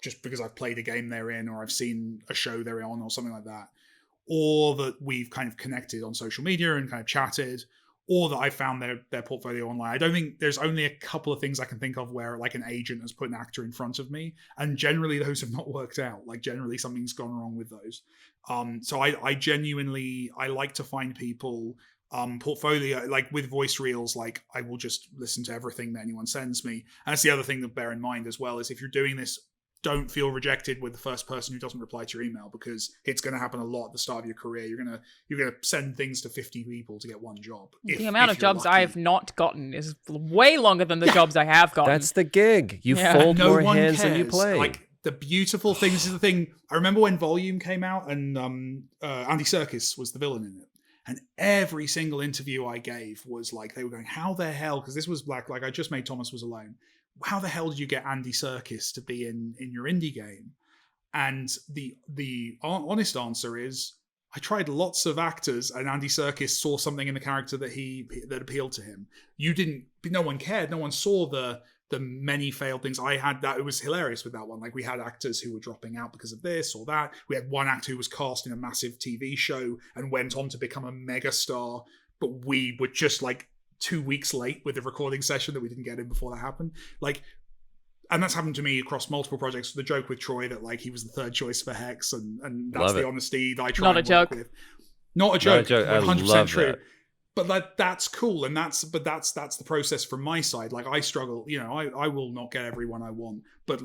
just because I've played a game they're in, or I've seen a show they're on, or something like that, or that we've kind of connected on social media and kind of chatted, or that I found their portfolio online. I don't think there's only a couple of things I can think of where like an agent has put an actor in front of me, and generally those have not worked out. Like generally something's gone wrong with those. So I genuinely, I like to find people portfolio, like with voice reels, like I will just listen to everything that anyone sends me. And that's the other thing to bear in mind as well, is if you're doing this, don't feel rejected with the first person who doesn't reply to your email, because it's going to happen a lot at the start of your career. You're going to send things to 50 people to get one job. The amount of jobs I have not gotten is way longer than the jobs I have gotten. That's the gig. You fold more hands than you play. Like the beautiful thing, this is the thing. I remember when Volume came out and Andy Serkis was the villain in it. And every single interview I gave was like, they were going, how the hell? Because this was like I just made Thomas Was Alone. How the hell did you get Andy Serkis to be in your indie game? And the honest answer is, I tried lots of actors, and Andy Serkis saw something in the character that appealed to him. No one cared. No one saw the many failed things. I had that. It was hilarious with that one. Like we had actors who were dropping out because of this or that. We had one actor who was cast in a massive TV show and went on to become a mega star, but we were just like 2 weeks late with the recording session that we didn't get in before that happened. Like, and that's happened to me across multiple projects. The joke with Troy that like he was the third choice for Hex, and that's the honesty that I try and work with. Not a joke. 100% true. That. But that's cool, and that's the process from my side. Like I struggle, I will not get everyone I want, but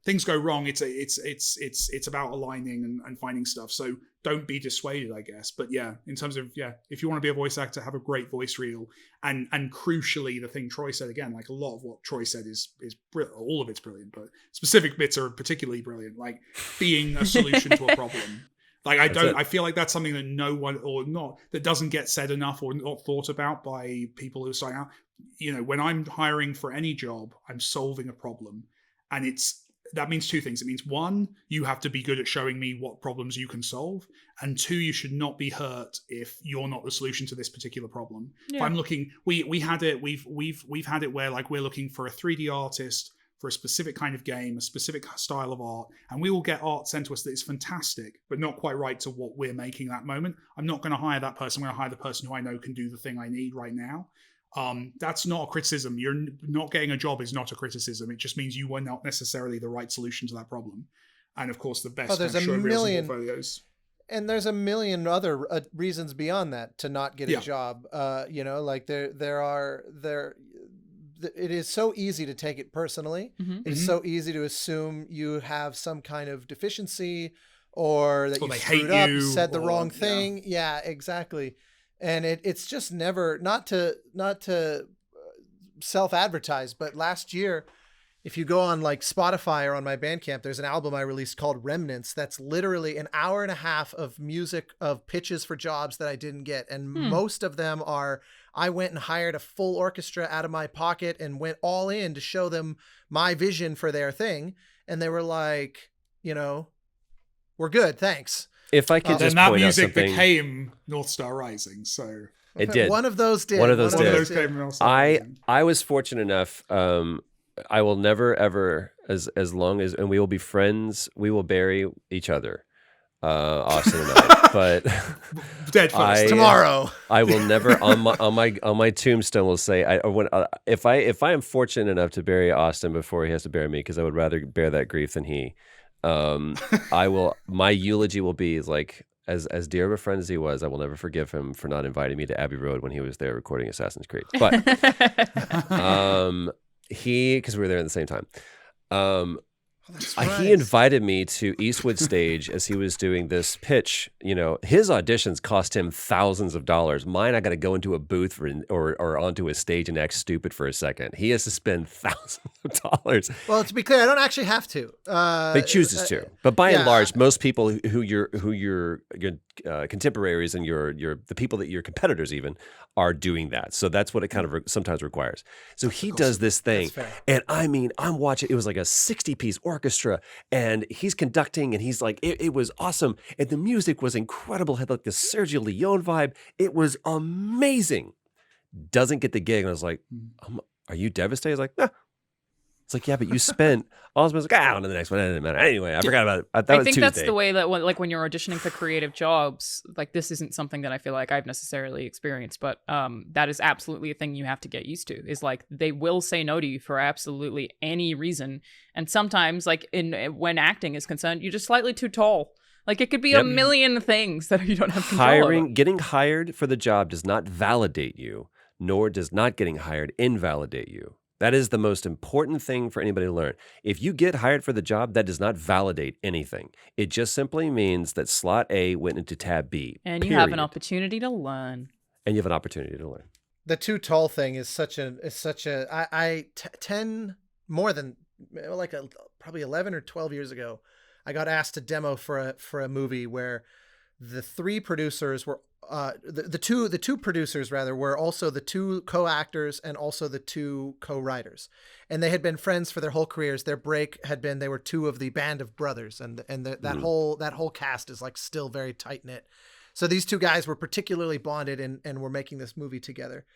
things go wrong. It's about aligning and finding stuff. So don't be dissuaded, I guess. But yeah, in terms of if you want to be a voice actor, have a great voice reel, and crucially, the thing Troy said again, like a lot of what Troy said is all of it's brilliant, but specific bits are particularly brilliant. Like being a solution to a problem. Like I feel like that's something that no one that doesn't get said enough or not thought about by people who are starting out. When I'm hiring for any job, I'm solving a problem, and that means two things. It means one, you have to be good at showing me what problems you can solve, and two, you should not be hurt if you're not the solution to this particular problem. Yeah. If I'm looking, we've had it where like we're looking for a 3D artist for a specific kind of game, a specific style of art, and we will get art sent to us that is fantastic, but not quite right to what we're making that moment. I'm not going to hire that person. I'm going to hire the person who I know can do the thing I need right now. That's not a criticism. You're not getting a job is not a criticism. It just means you were not necessarily the right solution to that problem. And of course, the best there's show a million portfolios. And there's a million other reasons beyond that to not get a job. Like it is so easy to take it personally. Mm-hmm. It is so easy to assume you have some kind of deficiency or that you screwed up, said the wrong thing. Yeah, exactly. And it's just never, not to self-advertise, but last year, if you go on like Spotify or on my Bandcamp, there's an album I released called Remnants. That's literally an hour and a half of music of pitches for jobs that I didn't get. And most of them are, I went and hired a full orchestra out of my pocket and went all in to show them my vision for their thing. And they were like, we're good. Thanks. If I could just that point music out something, became North Star Rising. So it did. One of those did. One of those did. I was fortunate enough. I will never ever, as long as, and we will be friends. We will bury each other, Austin and I. But dead first tomorrow. I will never on my tombstone will say if I am fortunate enough to bury Austin before he has to bury me, because I would rather bear that grief than he. My eulogy will be like, as dear of a friend as he was, I will never forgive him for not inviting me to Abbey Road when he was there recording Assassin's Creed. But because we were there at the same time. That's He right. invited me to Eastwood Stage as he was doing this pitch. You know, his auditions cost him thousands of dollars. Mine, I got to go into a booth or onto a stage and act stupid for a second. He has to spend thousands of dollars. Well, to be clear, I don't actually have to. But he chooses to. But by and yeah. large, most people who your contemporaries and the people that your competitors even are doing that. So that's what it kind of sometimes requires. So he does this thing, and I mean, I'm watching. It was like a 60-piece orchestra, and he's conducting, and he's like, it was awesome, and the music was incredible. Had like the Sergio Leone vibe. It was amazing. Doesn't get the gig, and I was like, "Are you devastated?" He's like, "Nah." It's like, yeah, but you spent all I was like, on to the next one. It didn't matter. Anyway, I forgot about it. That I was think Tuesday. that's the way that when you're auditioning for creative jobs, like this isn't something that I feel like I've necessarily experienced, but that is absolutely a thing you have to get used to. Is like they will say no to you for absolutely any reason, and sometimes like when acting is concerned, you're just slightly too tall. Like it could be a million things that you don't have control over. Getting hired for the job does not validate you, nor does not getting hired invalidate you. That is the most important thing for anybody to learn. If you get hired for the job, that does not validate anything. It just simply means that slot A went into tab B. And you have an opportunity to learn. And you have an opportunity to learn. The too tall thing is more than like probably 11 or 12 years ago, I got asked to demo for a movie where the three producers were the two producers rather were also the two co-actors and also the two co-writers, and they had been friends for their whole careers. Their break had been they were two of the band of brothers, and that whole cast is like still very tight knit. So these two guys were particularly bonded and were making this movie together.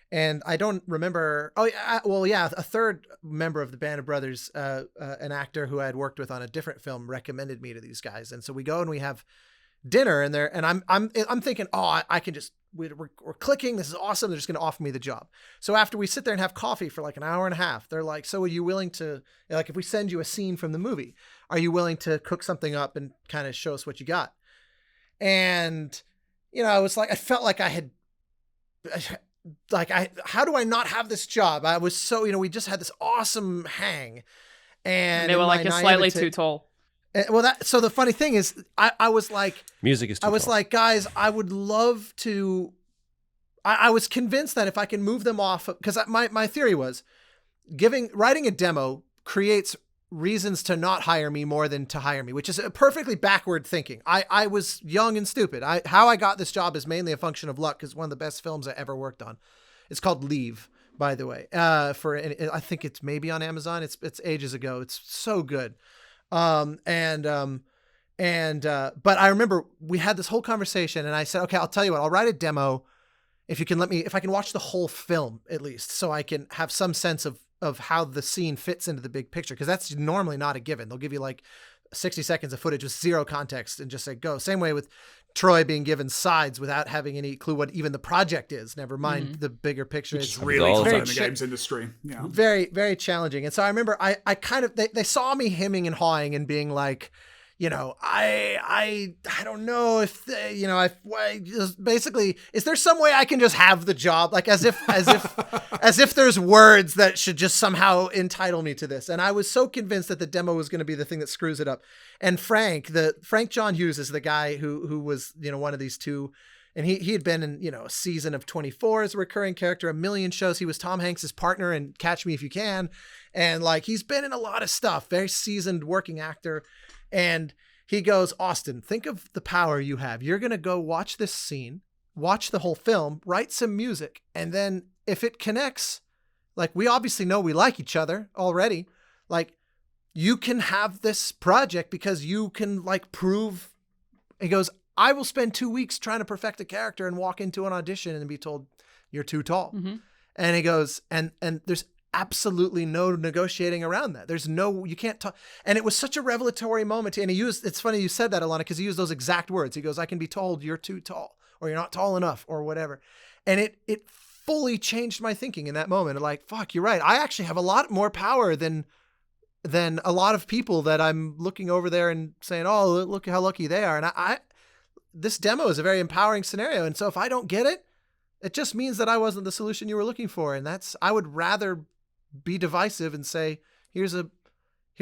And I don't remember. A third member of the band of brothers, an actor who I had worked with on a different film, recommended me to these guys, and so we go and we have dinner and I'm thinking, I can just we're clicking. This is awesome. They're just going to offer me the job. So after we sit there and have coffee for like an hour and a half, they're like, so are you willing to, like, if we send you a scene from the movie, are you willing to cook something up and kind of show us what you got? And, I was like, I felt like how do I not have this job? I was so, we just had this awesome hang. And they were like, you're slightly too tall. So the funny thing is, I was like, music is too tall. Like, guys, I would love to. I was convinced that if I can move them off, because my theory was, writing a demo creates reasons to not hire me more than to hire me, which is a perfectly backward thinking. I was young and stupid. How I got this job is mainly a function of luck, because one of the best films I ever worked on. It's called Leave, by the way. I think it's maybe on Amazon. It's ages ago. It's so good. But I remember we had this whole conversation and I said, okay, I'll tell you what, I'll write a demo if you can if I can watch the whole film at least, so I can have some sense of how the scene fits into the big picture. Cause that's normally not a given. They'll give you like 60 seconds of footage with zero context and just say, go. Same way with Troy being given sides without having any clue what even the project is, never mind the bigger picture. Which is really tough in the games industry. Yeah. Very, very challenging. And so I remember I kind of, they saw me hemming and hawing and being like, I don't know if basically, is there some way I can just have the job? Like as if there's words that should just somehow entitle me to this. And I was so convinced that the demo was going to be the thing that screws it up. And Frank John Hughes is the guy who was, one of these two. And he had been in, a season of 24 as a recurring character, a million shows. He was Tom Hanks's partner in Catch Me If You Can. And like, he's been in a lot of stuff, very seasoned working actor. And he goes, Austin, think of the power you have. You're going to go watch this scene, watch the whole film, write some music. And then if it connects, like we obviously know we like each other already, like you can have this project because you can like prove. He goes, I will spend 2 weeks trying to perfect a character and walk into an audition and be told you're too tall. Mm-hmm. And he goes, and there's absolutely no negotiating around that. You can't talk. And it was such a revelatory moment. And it's funny you said that, Alanah, because he used those exact words. He goes, I can be told you're too tall or you're not tall enough or whatever. And it fully changed my thinking in that moment. Like, fuck, you're right. I actually have a lot more power than a lot of people that I'm looking over there and saying, oh, look how lucky they are. And this demo is a very empowering scenario. And so if I don't get it, it just means that I wasn't the solution you were looking for. And I would rather be divisive and say, here's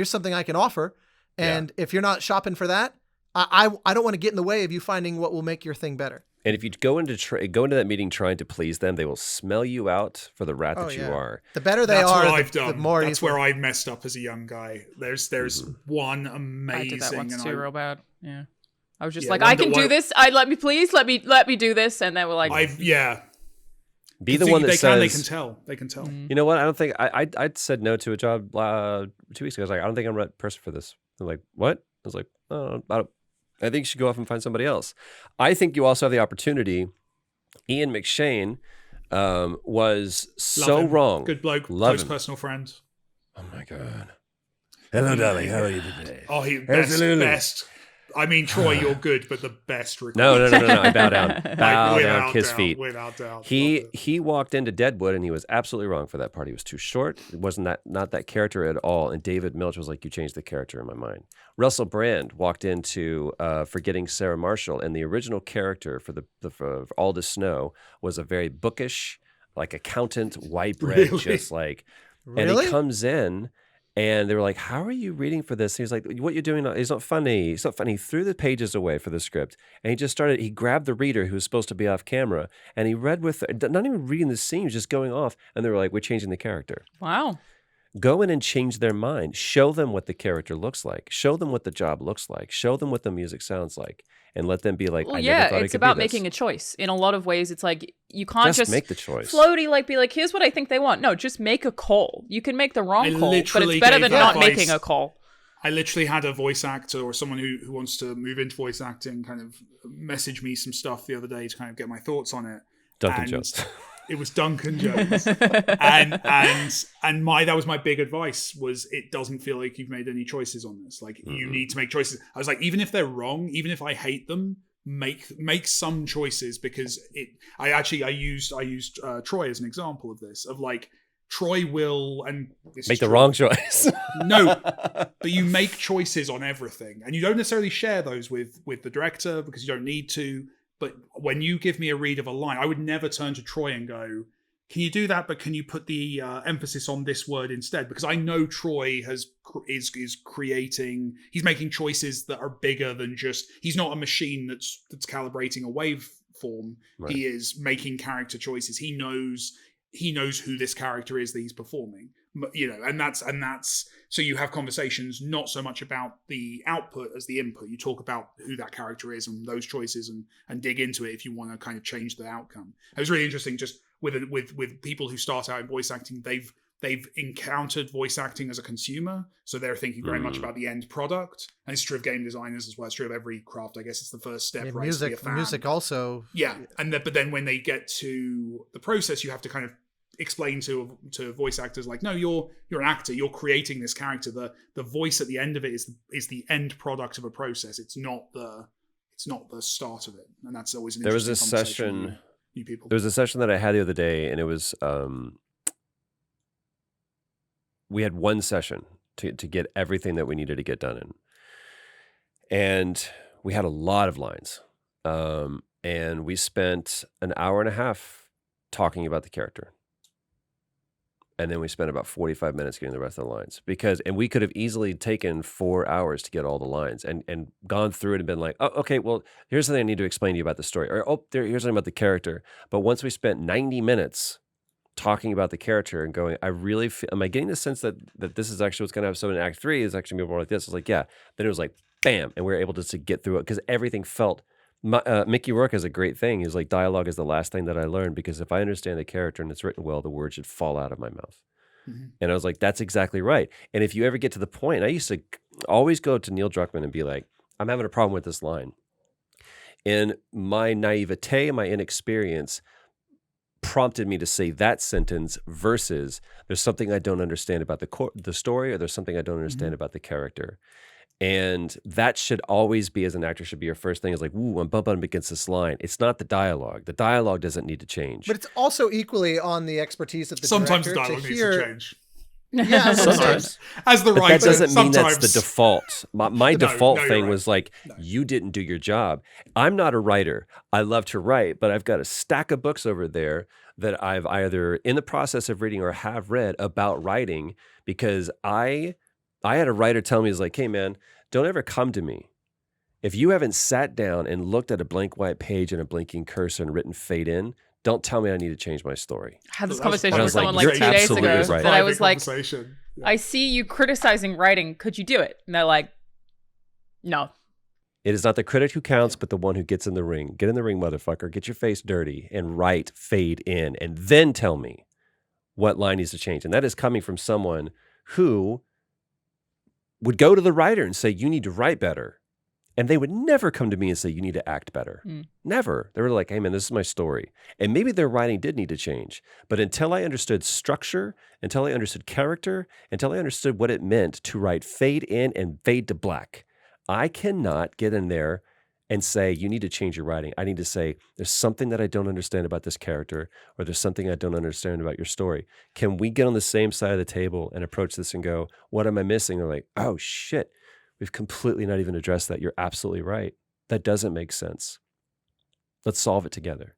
something I can offer. And if you're not shopping for that, I don't want to get in the way of you finding what will make your thing better. And if you go into that meeting trying to please them, they will smell you out for the rat that you are. The better they That's are, what I've done. the more That's where I messed up as a young guy. There's one amazing. I did that once too, real bad. Yeah, I was just Yeah, like, I can do this. Let me do this, and then we're like, Be the one that says they can tell. You know what? I don't think I said no to a job 2 weeks ago. I was like, I don't think I'm the right person for this. They're like, what? I was like, oh, I think you should go off and find somebody else. I think you also have the opportunity. Ian McShane was so wrong. Good bloke, close personal friend. Oh my God. Hello, darling. How are you today? Oh, best. I mean, Troy, you're good, but the best. No. I bow down. Bow down, kiss feet. Without doubt. He walked into Deadwood and he was absolutely wrong for that part. He was too short. It wasn't not that character at all. And David Milch was like, you changed the character in my mind. Russell Brand walked into Forgetting Sarah Marshall, and the original character for Aldous Snow was a very bookish, like accountant, white bread, just like. And he comes in. And they were like, how are you reading for this? And he's like, what you're doing is not funny. It's not funny. He threw the pages away for the script. And he grabbed the reader who was supposed to be off camera. And he read not even reading the scene, he was just going off. And they were like, we're changing the character. wow. Go in and change their mind. Show them what the character looks like. Show them what the job looks like. Show them what the music sounds like. And let them be like, I never thought it's about making a choice. In a lot of ways, it's like you can't just make the choice. Floaty, be like, here's what I think they want. No, just make a call. You can make the wrong call, but it's better than not making a call. I literally had a voice actor or someone who wants to move into voice acting kind of message me some stuff the other day to kind of get my thoughts on it. Duncan Jones. It was Duncan Jones. and that was my big advice was it doesn't feel like you've made any choices on this. Like you need to make choices. I was like, even if they're wrong, even if I hate them, make some choices because I used Troy as an example of this, of like Troy will and make the wrong choice. No, but you make choices on everything and you don't necessarily share those with the director because you don't need to. But when you give me a read of a line, I would never turn to Troy and go, can you do that? But can you put the emphasis on this word instead? Because I know Troy is creating, he's making choices that are bigger than just, he's not a machine that's calibrating a waveform. Right. He is making character choices. He knows who this character is that he's performing. And that's so you have conversations not so much about the output as the input. You talk about who that character is and those choices and dig into it if you want to kind of change the outcome. It was really interesting just with people who start out in voice acting, they've encountered voice acting as a consumer, so they're thinking very much about the end product. And it's true of game designers as well. It's true of every craft. I guess it's the first step. Right, to be a fan. Music also. Yeah, but then when they get to the process, you have to kind of explain to voice actors like, no, you're an actor, you're creating this character. The voice at the end of it is the end product of a process. It's not the start of it, and that's always an interesting conversation with new people. There was a session that I had the other day, and it was we had one session to get everything that we needed to get done in, and we had a lot of lines, and we spent an hour and a half talking about the character. And then we spent about 45 minutes getting the rest of the lines and we could have easily taken 4 hours to get all the lines and gone through it and been like, oh, okay, well, here's something I need to explain to you about the story. Or, here's something about the character. But once we spent 90 minutes talking about the character and going, I really feel, am I getting the sense that this is actually what's going to have, so in Act 3 is actually going to be more like this? I was like, yeah. Then it was like, bam. And we were able to get through it because everything felt, Mickey Rourke has a great thing. He's like, dialogue is the last thing that I learned because if I understand the character and it's written well, the words should fall out of my mouth. Mm-hmm. And I was like, that's exactly right. And if you ever get to the point, I used to always go to Neil Druckmann and be like, I'm having a problem with this line. And my naivete and my inexperience prompted me to say that sentence versus there's something I don't understand about the story, or there's something I don't understand about the character. And that should always be, as an actor, should be your first thing is like, ooh, I'm bumping up against this line. It's not the dialogue. The dialogue doesn't need to change. But it's also equally on the expertise of the sometimes director. Sometimes the dialogue needs to change. Yeah, sometimes. As the writer, that doesn't mean sometimes. That's the default. My default thing right. was like, you didn't do your job. I'm not a writer. I love to write, but I've got a stack of books over there that I've either in the process of reading or have read about writing, because I had a writer tell me, he's like, hey man, don't ever come to me if you haven't sat down and looked at a blank white page and a blinking cursor and written fade in. Don't tell me I need to change my story. I had this That's conversation I with was like, someone like you're 2 days absolutely ago right. that I was like, Conversation. Yeah. I see you criticizing writing. Could you do it? And they're like, no. It is not the critic who counts, but the one who gets in the ring. Get in the ring, motherfucker. Get your face dirty and write fade in, and then tell me what line needs to change. And that is coming from someone who would go to the writer and say, you need to write better. And they would never come to me and say, you need to act better. Never. They were like, hey man, this is my story. And maybe their writing did need to change. But until I understood structure, until I understood character, until I understood what it meant to write fade in and fade to black, I cannot get in there and say, you need to change your writing. I need to say, there's something that I don't understand about this character, or there's something I don't understand about your story. Can we get on the same side of the table and approach this and go, what am I missing? They're like, oh shit, we've completely not even addressed that. You're absolutely right. That doesn't make sense. Let's solve it together.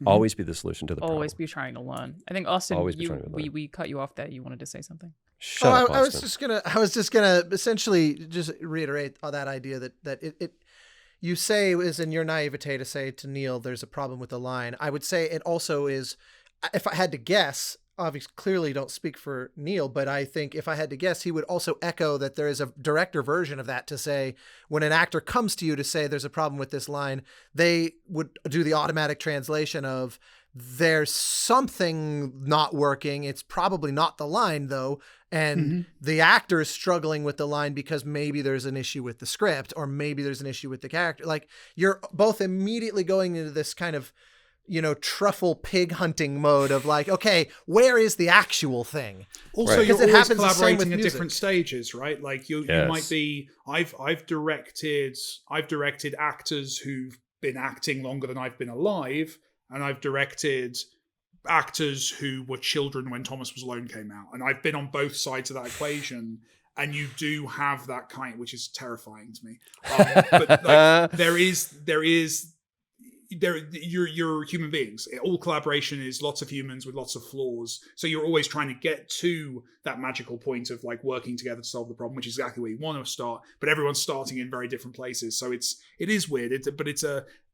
Always be the solution to the problem. Always be trying to learn. I think Austin, Always be trying to learn. we cut you off there. You wanted to say something. Shut up, I was Austin. just gonna essentially just reiterate that idea that it you say is in your naivete to say to Neil there's a problem with the line. I would say it also is, if I had to guess, obviously clearly don't speak for Neil, but I think if I had to guess, he would also echo that there is a director version of that, to say when an actor comes to you to say there's a problem with this line, they would do the automatic translation of there's something not working. It's probably not the line though. And the actor is struggling with the line because maybe there's an issue with the script, or maybe there's an issue with the character. Like, you're both immediately going into this kind of, truffle pig hunting mode of like, okay, where is the actual thing? Also, Right. you're Because it always happens the same with collaborating at music. different stages, right? Like you Yes. might be. I've directed actors who've been acting longer than I've been alive, and I've directed actors who were children when Thomas Was Alone came out, and I've been on both sides of that equation. And you do have that kind, which is terrifying to me. But like, you're human beings. All collaboration is lots of humans with lots of flaws. So you're always trying to get to that magical point of like working together to solve the problem, which is exactly where you want to start. But everyone's starting in very different places. So it is weird.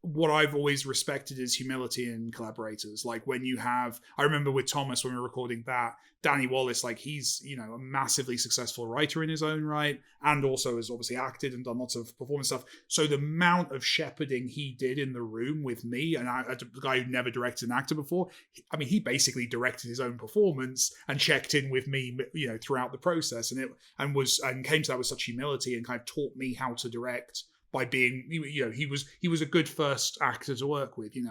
What I've always respected is humility in collaborators. Like when you have, I remember with Thomas when we were recording that, Danny Wallace, like he's, a massively successsul writer in his own right, and also has obviously acted and done lots of performance stuff. So the amount of shepherding he did in the room with me, and a guy who never directed an actor before, I mean, he basically directed his own performance and checked in with me, throughout the process, and came to that with such humility and kind of taught me how to direct by being, he was a good first actor to work with, and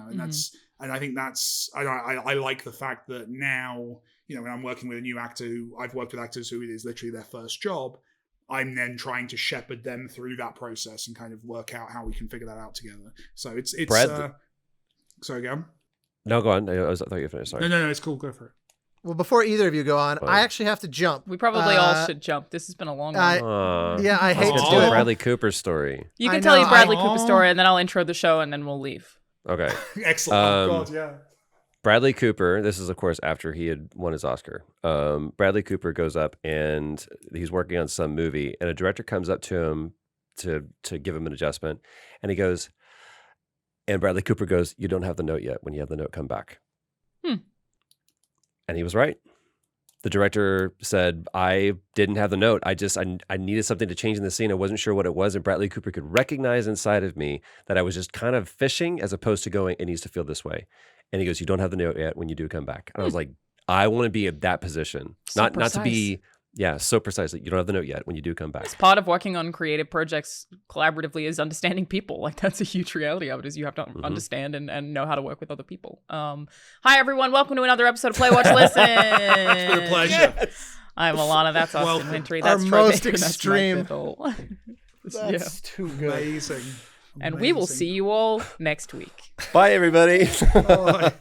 I think that's, I like the fact that now, when I'm working with a new actor I've worked with actors who it is literally their first job, I'm then trying to shepherd them through that process and kind of work out how we can figure that out together. So it's Brad, sorry, go on. No, go on. I thought you were finished. Sorry. No, it's cool. Go for it. Well, before either of you go on, I actually have to jump. We probably all should jump. This has been a long one. Yeah, I hate Let's to do do it. Bradley Cooper's story. You I can tell know, your Bradley I- Cooper story, and then I'll intro the show, and then we'll leave. Okay. Excellent. Oh God, yeah. Bradley Cooper, this is, of course, after he had won his Oscar. Bradley Cooper goes up and he's working on some movie, and a director comes up to him to give him an adjustment. And he goes, and Bradley Cooper goes, you don't have the note yet. When you have the note, come back. And he was right. The director said, I didn't have the note. I needed something to change in the scene. I wasn't sure what it was. And Bradley Cooper could recognize inside of me that I was just kind of fishing as opposed to going, it needs to feel this way. And he goes, you don't have the note yet. When you do, come back. And I was like, I want to be in that position. So not to precise. be, so precisely. You don't have the note yet. When you do, come back. It's part of working on creative projects collaboratively is understanding people. Like, that's a huge reality of it, is you have to understand and know how to work with other people. Hi, everyone. Welcome to another episode of Play, Watch, Listen. It's been a pleasure. I'm Alanah. That's Austin Welcome. Wintry. Our That's Troy most Baker, that's Mike extreme. Biddle. That's too good. Amazing. And we will see you all next week. Bye, everybody. Bye.